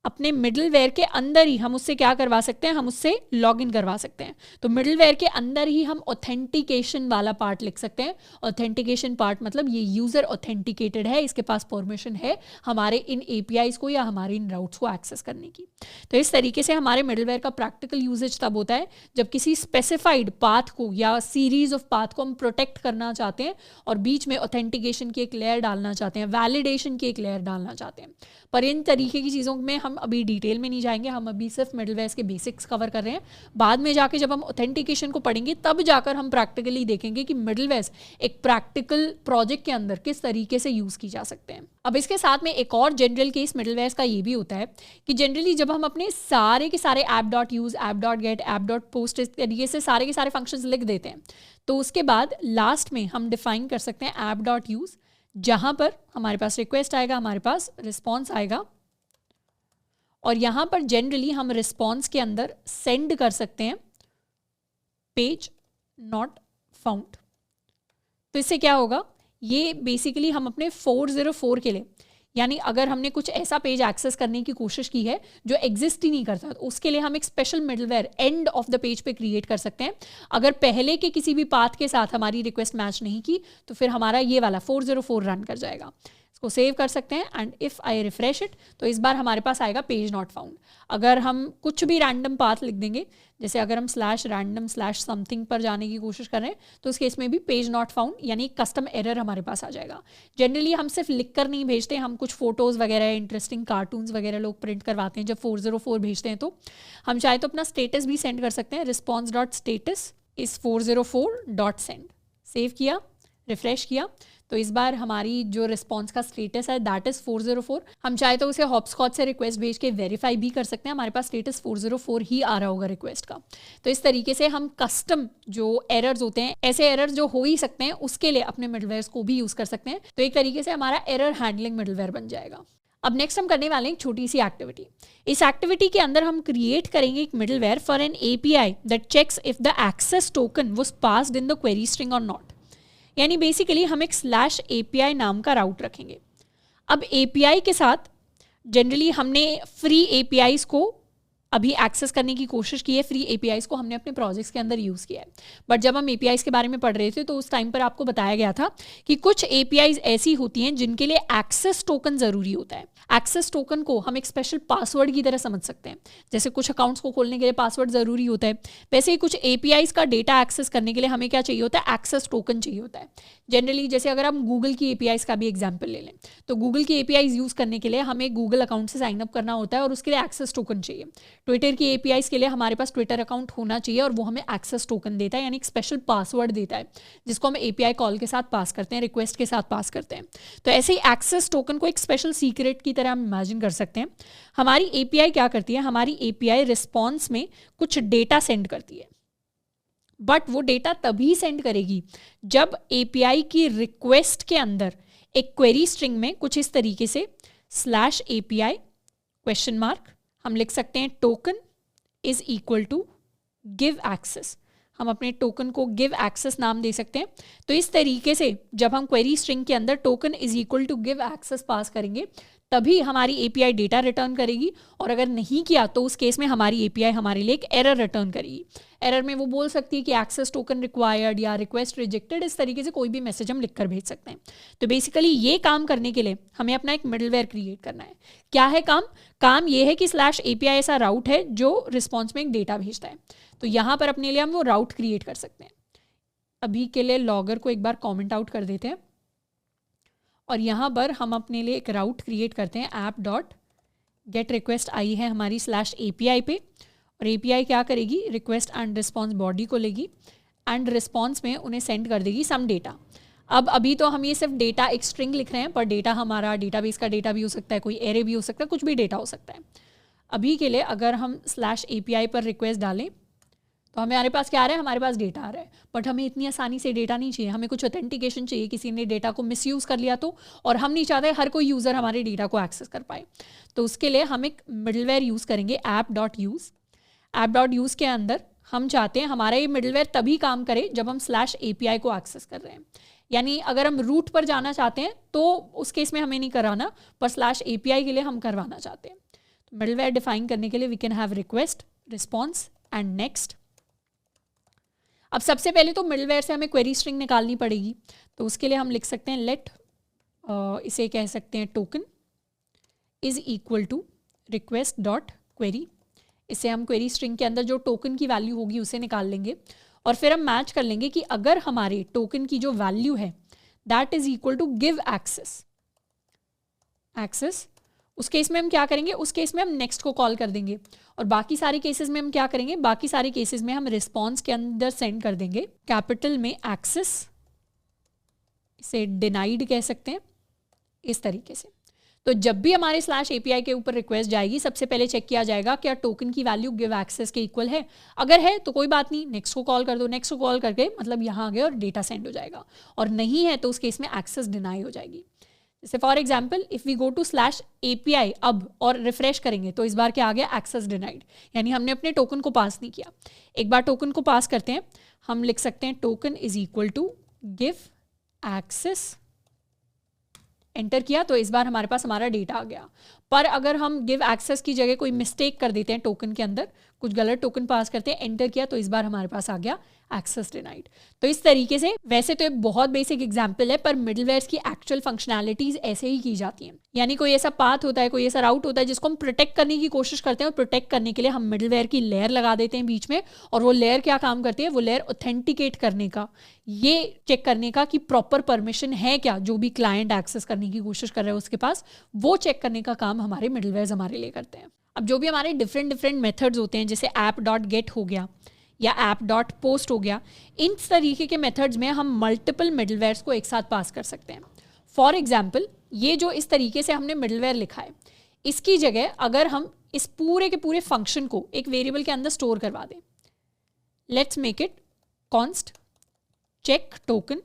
अपने मिडलवेयर के अंदर ही हम उससे क्या करवा सकते हैं, हम उससे लॉगिन करवा सकते हैं। तो मिडलवेयर के अंदर ही हम ऑथेंटिकेशन वाला पार्ट लिख सकते हैं। ऑथेंटिकेशन पार्ट मतलब ये यूज़र ऑथेंटिकेटेड है, इसके पास परमिशन है हमारे इन APIs को या हमारे इन राउट्स को एक्सेस करने की। तो इस तरीके से हमारे मिडलवेयर का प्रैक्टिकल यूजेज तब होता है जब किसी स्पेसिफाइड पाथ को या सीरीज ऑफ पाथ को हम प्रोटेक्ट करना चाहते हैं और बीच में ऑथेंटिकेशन की एक लेयर डालना चाहते हैं, वैलिडेशन की एक लेयर डालना चाहते हैं। पर इन तरीके की चीज़ों में हम अभी डिटेल में नहीं जाएंगे, हम अभी सिर्फ मिडलवेयर के बेसिक्स कवर कर रहे हैं। बाद में जाके जब हम ऑथेंटिकेशन को पढ़ेंगे तब जाकर हम प्रैक्टिकली देखेंगे कि मिडलवेयर एक प्रैक्टिकल प्रोजेक्ट के अंदर किस तरीके से यूज़ की जा सकते हैं। अब इसके साथ में एक और जनरल केस मिडलवेयर का ये भी होता है कि जनरली जब हम अपने सारे के सारे app.use, app.get, app.post इस तरीके से सारे के सारे फंक्शंस लिख देते हैं, तो उसके बाद लास्ट में हम डिफाइन कर सकते हैं app.use, जहाँ पर हमारे पास रिक्वेस्ट आएगा, हमारे पास रिस्पॉन्स आएगा, और यहाँ पर जनरली हम रिस्पॉन्स के अंदर सेंड कर सकते हैं पेज नॉट फाउंड। तो इससे क्या होगा, ये बेसिकली हम अपने 404 के लिए, यानी अगर हमने कुछ ऐसा पेज एक्सेस करने की कोशिश की है जो एग्जिस्ट ही नहीं करता, तो उसके लिए हम एक special middleware and of the page पे क्रिएट कर सकते हैं। अगर पहले के किसी भी पाथ के साथ हमारी रिक्वेस्ट मैच नहीं की तो फिर हमारा ये वाला 404 रन कर जाएगा। इसको सेव कर सकते हैं and if I refresh it तो इस बार हमारे पास आएगा पेज नॉट फाउंड। अगर हम कुछ भी रैंडम पाथ लिख देंगे, जैसे अगर हम /random/something पर जाने की कोशिश कर रहे हैं, तो उस केस में भी पेज नॉट फाउंड यानी कस्टम एरर हमारे पास आ जाएगा। जनरली हम सिर्फ लिख कर नहीं भेजते, हम कुछ फोटोज़ वगैरह, इंटरेस्टिंग कार्टून्स वगैरह लोग प्रिंट करवाते हैं जब 404 भेजते हैं। तो हम चाहे तो अपना स्टेटस भी सेंड कर सकते हैं, response.status is 404.send। सेव किया, रिफ्रेश किया, तो इस बार हमारी जो रिस्पॉन्स का स्टेटस है दैट इज़ 404। हम चाहे तो उसे हॉपस्कॉच से रिक्वेस्ट भेज के वेरीफाई भी कर सकते हैं, हमारे पास स्टेटस 404 ही आ रहा होगा रिक्वेस्ट का। तो इस तरीके से हम कस्टम जो एरर्स होते हैं, ऐसे एरर्स जो हो ही सकते हैं, उसके लिए अपने मिडलवेयर को भी यूज़ कर सकते हैं। तो एक तरीके से हमारा एरर हैंडलिंग मिडलवेयर बन जाएगा। अब नेक्स्ट हम करने वाले हैं एक छोटी सी एक्टिविटी। इस एक्टिविटी के अंदर हम क्रिएट करेंगे एक middleware for an API that checks if the access token was passed in the query string और नॉट। यानी बेसिकली हम एक /API नाम का राउट रखेंगे। अब API के साथ जनरली हमने फ्री APIs को अभी एक्सेस करने की कोशिश की है, फ्री APIs को हमने अपने प्रोजेक्ट्स के अंदर यूज़ किया है। बट जब हम APIs के बारे में पढ़ रहे थे तो उस टाइम पर आपको बताया गया था कि कुछ APIs ऐसी होती हैं जिनके लिए एक्सेस टोकन ज़रूरी होता है। एक्सेस टोकन को हम एक स्पेशल पासवर्ड की तरह समझ सकते हैं। जैसे कुछ अकाउंट्स को खोलने के लिए पासवर्ड ज़रूरी होता है, वैसे ही कुछ APIs का डेटा एक्सेस करने के लिए हमें क्या चाहिए होता है, एक्सेस टोकन चाहिए होता है। जनरली जैसे अगर हम गूगल की APIs का भी एग्जाम्पल ले लें, तो गूगल की APIs यूज़ करने के लिए हमें गूगल अकाउंट से साइन अप करना होता है और उसके लिए एक्सेस टोकन चाहिए। ट्विटर की APIs के लिए हमारे पास ट्विटर अकाउंट होना चाहिए और वो हमें एक्सेस टोकन देता है, यानी एक स्पेशल पासवर्ड देता है जिसको हम API कॉल के साथ पास करते हैं, रिक्वेस्ट के साथ पास करते हैं। तो ऐसे ही एक्सेस टोकन को एक स्पेशल सीक्रेट की तरह हम इमेजिन कर सकते हैं। हमारी API क्या करती है, हमारी API रिस्पॉन्स में कुछ डेटा सेंड करती है, बट वो डेटा तभी सेंड करेगी जब API की रिक्वेस्ट के अंदर एक क्वेरी स्ट्रिंग में कुछ इस तरीके से /API ? हम लिख सकते हैं token is equal to give access. हम अपने टोकन को गिव एक्सेस नाम दे सकते हैं। तो इस तरीके से जब हम क्वेरी स्ट्रिंग के अंदर token is equal to give access pass करेंगे तभी हमारी API डेटा रिटर्न करेगी, और अगर नहीं किया तो उस केस में हमारी API हमारे लिए एक एरर रिटर्न करेगी। एरर में वो बोल सकती है कि एक्सेस टोकन रिक्वायर्ड या रिक्वेस्ट रिजेक्टेड, इस तरीके से कोई भी मैसेज हम लिखकर भेज सकते हैं। तो बेसिकली ये काम करने के लिए हमें अपना एक मिडलवेयर क्रिएट करना है। क्या है काम? काम ये है कि /API ऐसा राउट है जो रिस्पॉन्स में एक डेटा भेजता है। तो यहाँ पर अपने लिए हम वो राउट क्रिएट कर सकते हैं। अभी के लिए लॉगर को एक बार कॉमेंट आउट कर देते हैं और यहाँ पर हम अपने लिए एक राउट क्रिएट करते हैं। app.get रिक्वेस्ट आई है हमारी /API पे, और API क्या करेगी, रिक्वेस्ट एंड रिस्पॉन्स बॉडी को लेगी एंड रिस्पॉन्स में उन्हें सेंड कर देगी सम डेटा। अब अभी तो हम ये सिर्फ डेटा एक स्ट्रिंग लिख रहे हैं, पर डेटा हमारा डेटाबेस का डेटा भी हो सकता है, कोई एरे भी हो सकता है, कुछ भी डेटा हो सकता है। अभी के लिए अगर हम /API पर रिक्वेस्ट डालें तो हमारे पास क्या आ रहा है, हमारे पास डेटा आ रहा है, बट हमें इतनी आसानी से डेटा नहीं चाहिए, हमें कुछ ऑथेंटिकेशन चाहिए। किसी ने डेटा को मिसयूज़ कर लिया तो, और हम नहीं चाहते हर कोई यूज़र हमारे डेटा को एक्सेस कर पाए। तो उसके लिए हम एक मिडलवेयर यूज़ करेंगे app.use। app.use के अंदर हम चाहते हैं हमारा ये मिडलवेयर तभी काम करे जब हम /API को एक्सेस कर रहे हैं। यानी अगर हम रूट पर जाना चाहते हैं तो उस केस में हमें नहीं कराना, पर /API के लिए हम करवाना चाहते हैं। मिडलवेयर डिफाइन करने के लिए we can have request, response and next. अब सबसे पहले तो मिडलवेयर से हमें क्वेरी स्ट्रिंग निकालनी पड़ेगी, तो उसके लिए हम लिख सकते हैं लेट, इसे कह सकते हैं token is equal to request dot query. इससे हम क्वेरी स्ट्रिंग के अंदर जो टोकन की वैल्यू होगी उसे निकाल लेंगे और फिर हम मैच कर लेंगे कि अगर हमारे टोकन की जो वैल्यू है that is equal to give access, उस केस में हम क्या करेंगे, उस केस में हम नेक्स्ट को कॉल कर देंगे और बाकी सारे केसेस में हम क्या करेंगे, बाकी सारे केसेस में हम रिस्पॉन्स के अंदर सेंड कर देंगे कैपिटल में एक्सेस, इसे डिनाइड कह सकते हैं इस तरीके से। तो जब भी हमारे स्लैश एपीआई के ऊपर रिक्वेस्ट जाएगी सबसे पहले चेक किया जाएगा क्या टोकन की वैल्यू गिव एक्सेस के इक्वल है। अगर है तो कोई बात नहीं, नेक्स्ट को कॉल कर दो, नेक्स्ट को कॉल करके मतलब यहाँ आ गए और डेटा सेंड हो जाएगा, और नहीं है तो उस केस में एक्सेस डिनाई हो जाएगी। जैसे for example if we go to slash API अब और रिफ्रेश करेंगे तो इस बार क्या आ गया, एक्सेस डिनाइड, यानी हमने अपने टोकन को पास नहीं किया। एक बार टोकन को पास करते हैं, हम लिख सकते हैं token is equal to give access, enter किया तो इस बार हमारे पास हमारा डेटा आ गया। पर अगर हम गिव एक्सेस की जगह कोई मिस्टेक कर देते हैं टोकन के अंदर, कुछ गलत टोकन पास करते हैं, एंटर किया तो इस बार हमारे पास आ गया एक्सेस डिनाइड। तो इस तरीके से, वैसे तो एक बहुत बेसिक एग्जांपल है पर मिडलवेयर्स की एक्चुअल फंक्शनैलिटीज ऐसे ही की जाती हैं। यानी कोई ऐसा पाथ होता है, कोई ऐसा राउट होता है जिसको हम प्रोटेक्ट करने की कोशिश करते हैं और प्रोटेक्ट करने के लिए हम मिडलवेयर की लेयर लगा देते हैं बीच में, और वो लेयर क्या काम करती है, वो लेयर ऑथेंटिकेट करने का, ये चेक करने का कि प्रॉपर परमिशन है क्या जो भी क्लाइंट एक्सेस करने की कोशिश कर रहे हैं उसके पास, वो चेक करने का काम हमारे मिडलवेयर्स हमारे लिए करते हैं। अब जो भी हमारे डिफरेंट मेथड्स होते हैं, जैसे ऐप डॉट गेट हो गया या ऐप डॉट पोस्ट हो गया, इन तरीके के मेथड्स में हम मल्टीपल मिडलवेयर्स को एक साथ पास कर सकते हैं। फॉर एग्जाम्पल ये जो इस तरीके से हमने मिडलवेयर लिखा है, इसकी जगह अगर हम इस पूरे के पूरे फंक्शन को एक वेरिएबल के अंदर स्टोर करवा दें, let's make it const check token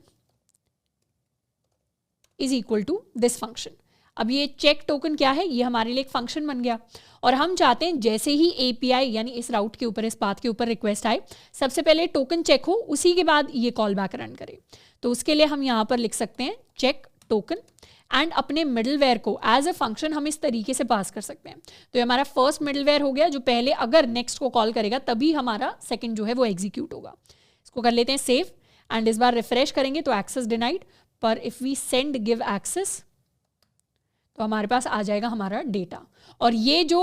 is equal to this function. अब ये चेक टोकन क्या है, ये हमारे लिए एक फंक्शन बन गया और हम चाहते हैं जैसे ही एपीआई यानी इस राउट के ऊपर, इस पाथ के ऊपर रिक्वेस्ट आए, सबसे पहले टोकन चेक हो, उसी के बाद ये कॉल बैक रन करे। तो उसके लिए हम यहाँ पर लिख सकते हैं चेक टोकन एंड अपने मिडलवेयर को एज ए फंक्शन हम इस तरीके से पास कर सकते हैं। तो ये हमारा फर्स्ट मिडलवेयर हो गया जो पहले अगर नेक्स्ट को कॉल करेगा तभी हमारा सेकेंड जो है वो एग्जीक्यूट होगा। इसको कर लेते हैं सेव एंड इस बार रिफ्रेश करेंगे तो एक्सेस डिनाइड, पर if we send give access तो हमारे पास आ जाएगा हमारा डेटा। और ये जो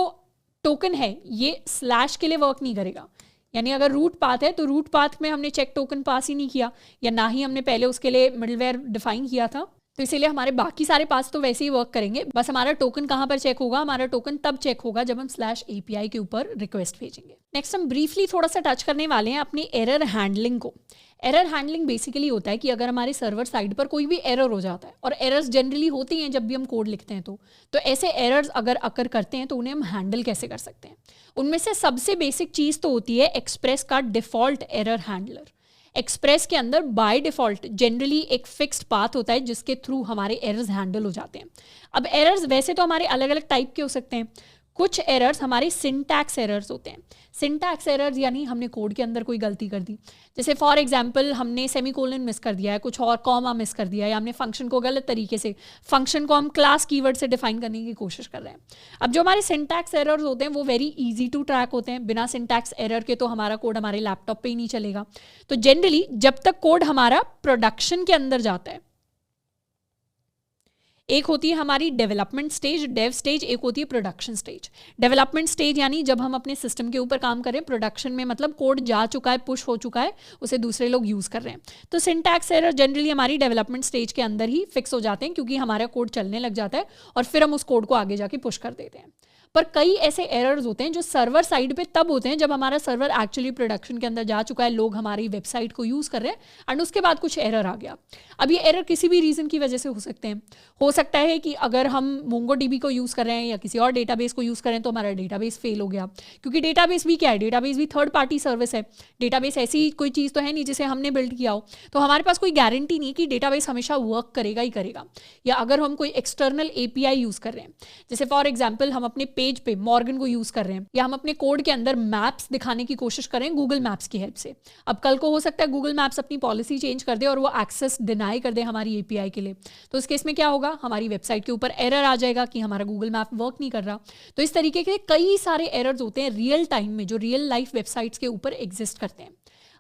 टोकन है ये स्लैश के लिए वर्क नहीं करेगा, यानी अगर रूट पाथ है तो रूट पाथ में हमने चेक टोकन पास ही नहीं किया या ना ही हमने पहले उसके लिए मिडलवेयर डिफाइन किया था, तो इसीलिए हमारे बाकी सारे पास तो वैसे ही वर्क करेंगे। बस हमारा टोकन कहाँ पर चेक होगा, हमारा टोकन तब चेक होगा जब हम स्लैश एपीआई के ऊपर रिक्वेस्ट भेजेंगे। नेक्स्ट हम ब्रीफली थोड़ा सा टच करने वाले हैं अपनी एरर हैंडलिंग को। एरर हैंडलिंग बेसिकली होता है कि अगर हमारे सर्वर साइड पर कोई भी एरर हो जाता है, और एरर्स जनरली होती हैं जब भी हम कोड लिखते हैं, तो ऐसे एरर्स अगर अकर करते हैं तो उन्हें हम हैंडल कैसे कर सकते हैं। उनमें से सबसे बेसिक चीज़ तो होती है एक्सप्रेस का डिफ़ॉल्ट एरर हैंडलर। एक्सप्रेस के अंदर बाय डिफ़ॉल्ट जनरली एक फिक्स्ड पाथ होता है जिसके थ्रू हमारे एरर्स हैंडल हो जाते हैं। अब एरर्स वैसे तो हमारे अलग अलग टाइप के हो सकते हैं। कुछ एरर्स हमारे सिंटैक्स एरर्स होते हैं। सिंटैक्स एरर्स यानी हमने कोड के अंदर कोई गलती कर दी, जैसे फॉर एग्जांपल हमने सेमीकोलन मिस कर दिया है, कुछ और कॉमा मिस कर दिया है, या हमने फंक्शन को गलत तरीके से, फंक्शन को हम क्लास कीवर्ड से डिफाइन करने की कोशिश कर रहे हैं। अब जो हमारे सिंटैक्स एरर्स होते हैं वो वेरी इजी टू ट्रैक होते हैं। बिना सिंटैक्स एरर के तो हमारा कोड हमारे लैपटॉप पे ही नहीं चलेगा। तो जनरली जब तक कोड हमारा प्रोडक्शन के अंदर जाता है, एक होती है हमारी डेवलपमेंट स्टेज, डेव स्टेज, एक होती है प्रोडक्शन स्टेज। डेवलपमेंट स्टेज यानी जब हम अपने सिस्टम के ऊपर काम करें, प्रोडक्शन में मतलब कोड जा चुका है, पुश हो चुका है, उसे दूसरे लोग यूज़ कर रहे हैं। तो सिंटैक्स एरर जनरली हमारी डेवलपमेंट स्टेज के अंदर ही फिक्स हो जाते हैं क्योंकि हमारा कोड चलने लग जाता है और फिर हम उस कोड को आगे जाके पुश कर देते हैं। पर कई ऐसे एरर्स होते हैं जो सर्वर साइड पे तब होते हैं जब हमारा सर्वर एक्चुअली प्रोडक्शन के अंदर जा चुका है, लोग हमारी वेबसाइट को यूज़ कर रहे हैं एंड उसके बाद कुछ एरर आ गया। अब ये एरर किसी भी रीज़न की वजह से हो सकते हैं। हो सकता है कि अगर हम मोंगोडीबी को यूज़ कर रहे हैं या किसी और डेटाबेस को यूज़ कर रहे हैं तो हमारा डेटाबेस फेल हो गया, क्योंकि डेटाबेस भी क्या है, डेटाबेस भी थर्ड पार्टी सर्विस है। डेटाबेस ऐसी कोई चीज़ तो है नहीं जिसे हमने बिल्ड किया हो, तो हमारे पास कोई गारंटी नहीं कि डेटाबेस हमेशा वर्क करेगा ही करेगा। या अगर हम कोई एक्सटर्नल एपीआई यूज़ कर रहे हैं, जैसे फॉर एग्जाम्पल हम अपने पेज पे मॉर्गन को यूज कर रहे हैं, या हम अपने कोड के अंदर मैप्स दिखाने की कोशिश कर रहे हैं गूगल मैप्स की हेल्प से। अब कल को हो सकता है गूगल मैप्स अपनी पॉलिसी चेंज कर दे और वो एक्सेस डिनाई कर दे हमारी एपीआई के लिए, तो इस केस में क्या होगा, हमारी वेबसाइट के ऊपर एरर आ जाएगा कि हमारा गूगल मैप वर्क नहीं कर रहा। तो इस तरीके के कई सारे एरर्स होते हैं रियल टाइम में जो रियल लाइफ वेबसाइट्स के ऊपर एग्जिस्ट करते हैं।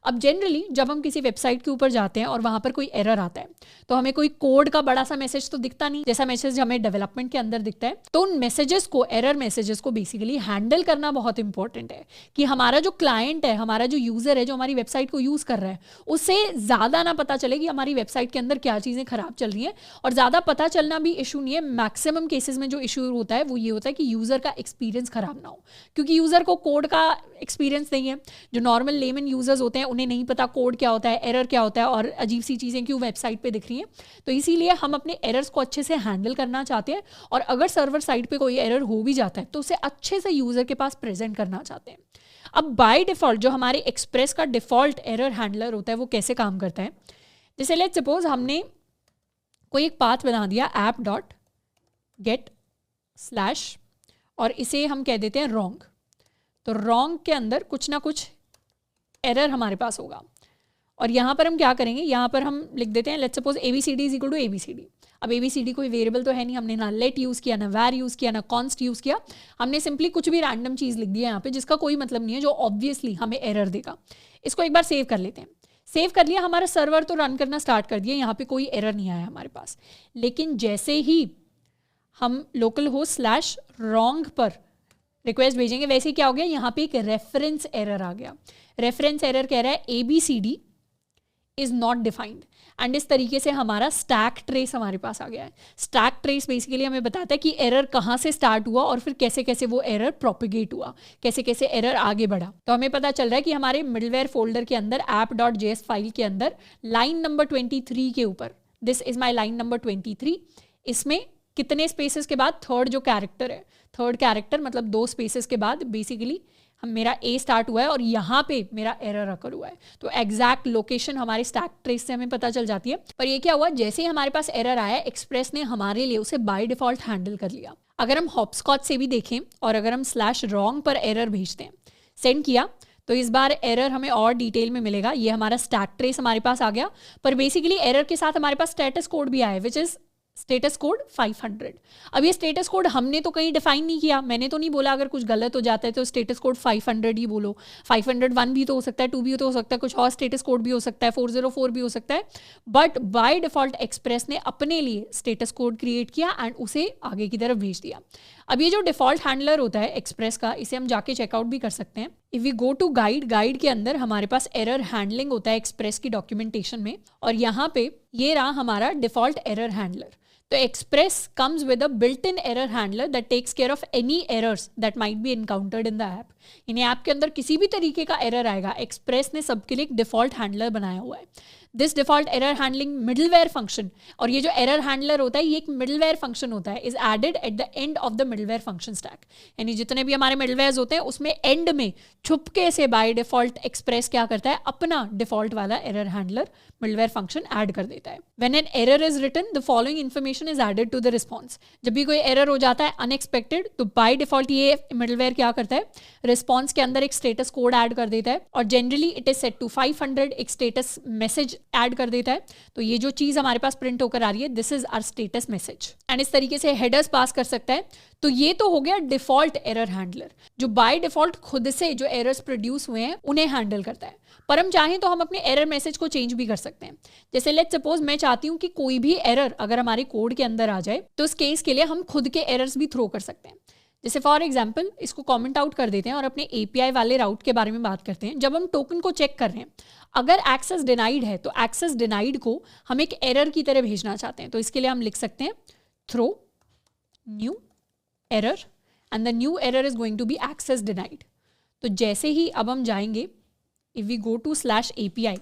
अब जनरली जब हम किसी वेबसाइट के ऊपर जाते हैं और वहां पर कोई एरर आता है तो हमें कोई कोड का बड़ा सा मैसेज तो दिखता नहीं, जैसा मैसेज हमें डेवलपमेंट के अंदर दिखता है। तो उन मैसेजेस को, एरर मैसेजेस को बेसिकली हैंडल करना बहुत इंपॉर्टेंट है कि हमारा जो क्लाइंट है, हमारा जो यूजर है, जो हमारी वेबसाइट को यूज कर रहा है, उससे ज्यादा ना पता चले कि हमारी वेबसाइट के अंदर क्या चीजें खराब चल रही हैं। और ज्यादा पता चलना भी इशू नहीं है, मैक्सिमम केसेस में जो इशू होता है वो ये होता है कि यूजर का एक्सपीरियंस खराब ना हो, क्योंकि यूजर को कोड का एक्सपीरियंस नहीं है। जो नॉर्मल लेमन यूजर्स होते हैं उन्हें नहीं पता कोड क्या होता है, एरर क्या होता है और अजीब सी चीज़ें क्यों वेबसाइट पे दिख रही हैं। तो इसीलिए हम अपने एरर्स को अच्छे से हैंडल करना चाहते हैं, और अगर सर्वर साइड पे कोई एरर हो भी जाता है तो उसे अच्छे से यूज़र के पास प्रेजेंट करना चाहते हैं। अब बाय डिफ़ॉल्ट जो हमारे एक्सप्रेस का डिफ़ॉल्ट एरर हैंडलर होता है वो कैसे काम करता है, जैसे लेट्स सपोज हमने कोई एक पाथ बना दिया app.get/ और इसे हम कह देते हैं रॉन्ग। तो रॉन्ग के अंदर कुछ ना कुछ एरर हमारे पास होगा, और यहाँ पर हम क्या करेंगे, यहाँ पर हम लिख देते हैं let's suppose ABCD is equal to ABCD। अब ABCD कोई वेरिएबल तो है नहीं, हमने ना लेट यूज़ किया, ना वैर यूज़ किया, ना कॉन्स्ट यूज़ किया, हमने सिंपली कुछ भी रैंडम चीज़ लिख दिया यहाँ पे जिसका कोई मतलब नहीं है, जो ऑब्वियसली हमें एरर देगा। इसको एक बार सेव कर लेते हैं। सेव कर लिया, हमारा सर्वर तो रन करना स्टार्ट कर दिया, यहाँ पे कोई एरर नहीं आया हमारे पास। लेकिन जैसे ही हम लोकल होस्ट /wrong पर रिक्वेस्ट भेजेंगे, वैसे क्या हो गया, यहाँ पे एक रेफरेंस एरर आ गया। रेफरेंस एरर कह रहा है ABCD is not defined, and इस तरीके से हमारा स्टैक ट्रेस हमारे पास आ गया है। स्टैक ट्रेस बेसिकली हमें बताता है कि एरर कहाँ से स्टार्ट हुआ और फिर कैसे कैसे वो एरर प्रोपिगेट हुआ, कैसे कैसे एरर आगे बढ़ा। तो हमें पता चल रहा है कि हमारे मिडलवेयर फोल्डर के अंदर app.js फाइल के अंदर लाइन नंबर 23 के ऊपर, this is my line number 23, इसमें कितने स्पेसेस के बाद थर्ड जो कैरेक्टर है, थर्ड कैरेक्टर मतलब 2 स्पेसेस के बाद बेसिकली मेरा A स्टार्ट हुआ है और यहाँ पे मेरा एरर अकर हुआ है। तो एग्जैक्ट लोकेशन हमारे स्टैक ट्रेस से हमें पता चल जाती है। पर ये क्या हुआ, जैसे ही हमारे पास एरर आया, एक्सप्रेस ने हमारे लिए उसे बाय डिफॉल्ट हैंडल कर लिया। अगर हम हॉपस्कॉच से भी देखें और अगर हम /wrong पर एरर भेजते हैं, सेंड किया, तो इस बार एरर हमें और डिटेल में मिलेगा। ये हमारा स्टैक ट्रेस हमारे पास आ गया, पर बेसिकली एरर के साथ हमारे पास स्टेटस कोड भी आया है, विच इज स्टेटस कोड 500। अब ये स्टेटस कोड हमने तो कहीं डिफाइन नहीं किया, मैंने तो नहीं बोला अगर कुछ गलत हो जाता है तो स्टेटस कोड 500 ही बोलो। 501 भी तो हो सकता है, 2 भी तो हो सकता है, कुछ और स्टेटस कोड भी हो सकता है, 404 भी हो सकता है। बट बाय डिफॉल्ट एक्सप्रेस ने अपने लिए स्टेटस कोड क्रिएट किया एंड उसे आगे की तरफ भेज दिया। अब ये जो डिफॉल्ट हैंडलर होता है एक्सप्रेस का, इसे हम जाके चेकआउट भी कर सकते हैं। If we go to guide के अंदर हमारे पास एरर हैंडलिंग होता है एक्सप्रेस की डॉक्यूमेंटेशन में, और यहाँ पे ये रहा हमारा डिफॉल्ट एरर हैंडलर। तो Express comes with a built-in error handler that takes care of any errors that might be encountered in the app. यानी ऐप के अंदर किसी भी तरीके का एरर आएगा, एक्सप्रेस ने सबके लिए एक डिफॉल्ट हैंडलर बनाया हुआ है। This default error handling middleware function, और ये जो एरर हैंडलर होता है ये एक मिडलवेयर फंक्शन होता है, is added at the end of the middleware function stack. यानी जितने भी हमारे मिडलवेयर्स होते हैं उसमें एंड में छुपके से बाय डिफॉल्ट एक्सप्रेस क्या करता है, अपना डिफॉल्ट वाला error handler middleware function add कर देता है। When an error is written the following information is added to the response. जब भी कोई एरर हो जाता है अनएक्सपेक्टेड, तो बाय डिफॉल्ट ये मिडलवेयर क्या करता है, रिस्पॉन्स के अंदर एक स्टेटस कोड ऐड कर देता है, और generally it is set to 500, एक स्टेटस मैसेज ऐड कर देता है। तो ये जो चीज हमारे पास प्रिंट होकर आ रही है, this is our status message, and इस तरीके से हेडर्स पास कर सकता है। तो ये तो हो गया डिफॉल्ट एरर हैंडलर, जो बाय डिफॉल्ट खुद से जो एरर्स प्रोड्यूस हुए हैं उन्हें हैंडल करता है। पर हम चाहें तो हम अपने एरर मैसेज को चेंज भी कर सकते हैं। जैसे लेट्स सपोज मैं चाहती हूँ कि कोई भी एरर अगर हमारे कोड के अंदर आ जाए, तो उस केस के लिए हम खुद के एरर्स भी थ्रो कर सकते हैं। जैसे फॉर एग्जाम्पल इसको कमेंट आउट कर देते हैं और अपने API वाले राउट के बारे में बात करते हैं। जब हम टोकन को चेक कर रहे हैं, अगर एक्सेस डिनाइड है तो एक्सेस डिनाइड को हम एक एरर की तरह भेजना चाहते हैं, तो इसके लिए हम लिख सकते हैं throw new error and the new error is going to be access denied. तो जैसे ही अब हम जाएंगे, if we go to /API,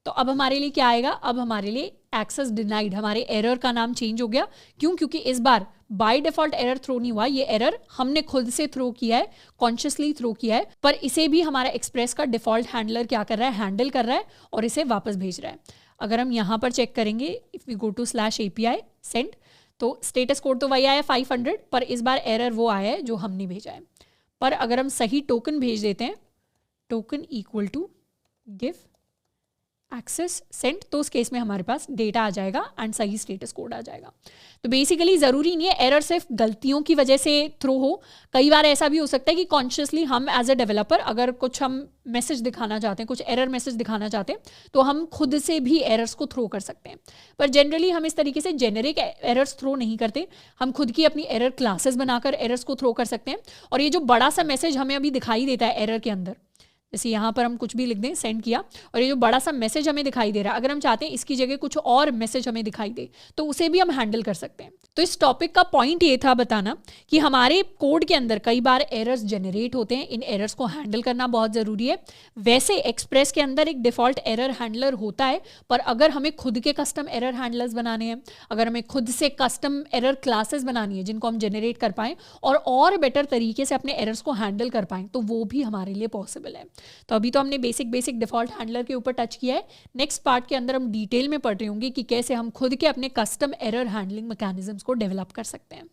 तो अब हमारे लिए क्या आएगा, अब हमारे लिए एक्सेस डिनाइड, हमारे एरर का नाम चेंज हो गया। क्यों? क्योंकि इस बार बाय डिफॉल्ट एरर थ्रो नहीं हुआ, ये एरर हमने खुद से थ्रो किया है, कॉन्शियसली थ्रो किया है, पर इसे भी हमारा एक्सप्रेस का डिफॉल्ट हैंडलर क्या कर रहा है, हैंडल कर रहा है और इसे वापस भेज रहा है। अगर हम यहाँ पर चेक करेंगे, if we go to /API send, तो स्टेटस कोड तो वही आया 500, पर इस बार एरर वो आया है जो हमने भेजा है। पर अगर हम सही टोकन भेज देते हैं, token equal to give access send, तो उस केस में हमारे पास डेटा आ जाएगा एंड सही स्टेटस कोड आ जाएगा। तो बेसिकली ज़रूरी नहीं है एरर सिर्फ गलतियों की वजह से थ्रो हो, कई बार ऐसा भी हो सकता है कि कॉन्शियसली हम एज अ डेवलपर अगर कुछ हम मैसेज दिखाना चाहते हैं, कुछ एरर मैसेज दिखाना चाहते हैं, तो हम खुद से भी एरर्स को थ्रो कर सकते हैं। पर जनरली हम इस तरीके से जेनेरिक एरर्स थ्रो नहीं करते, हम खुद की अपनी एरर क्लासेस बनाकर एरर्स को थ्रो कर सकते हैं। और ये जो बड़ा सा मैसेज हमें अभी दिखाई देता है एरर के अंदर, जैसे यहाँ पर हम कुछ भी लिख दें, सेंड किया, और ये जो बड़ा सा मैसेज हमें दिखाई दे रहा है, अगर हम चाहते हैं इसकी जगह कुछ और मैसेज हमें दिखाई दे तो उसे भी हम हैंडल कर सकते हैं। तो इस टॉपिक का पॉइंट ये था बताना कि हमारे कोड के अंदर कई बार एरर्स जनरेट होते हैं, इन एरर्स को हैंडल करना बहुत ज़रूरी है। वैसे एक्सप्रेस के अंदर एक डिफ़ॉल्ट एरर हैंडलर होता है, पर अगर हमें खुद के कस्टम एरर हैंडलर्स बनाने हैं, अगर हमें खुद से कस्टम एरर क्लासेस बनानी है जिनको हम जनरेट कर पाएँ और बेटर तरीके से अपने एरर्स को हैंडल कर पाएँ, तो वो भी हमारे लिए पॉसिबल है। तो अभी तो हमने बेसिक डिफ़ॉल्ट हैंडलर के ऊपर टच किया है। नेक्स्ट पार्ट के अंदर हम डिटेल में पढ़ रहे होंगे कि कैसे हम खुद के अपने कस्टम एरर हैंडलिंग मैकेनिज्म्स को डेवलप कर सकते हैं।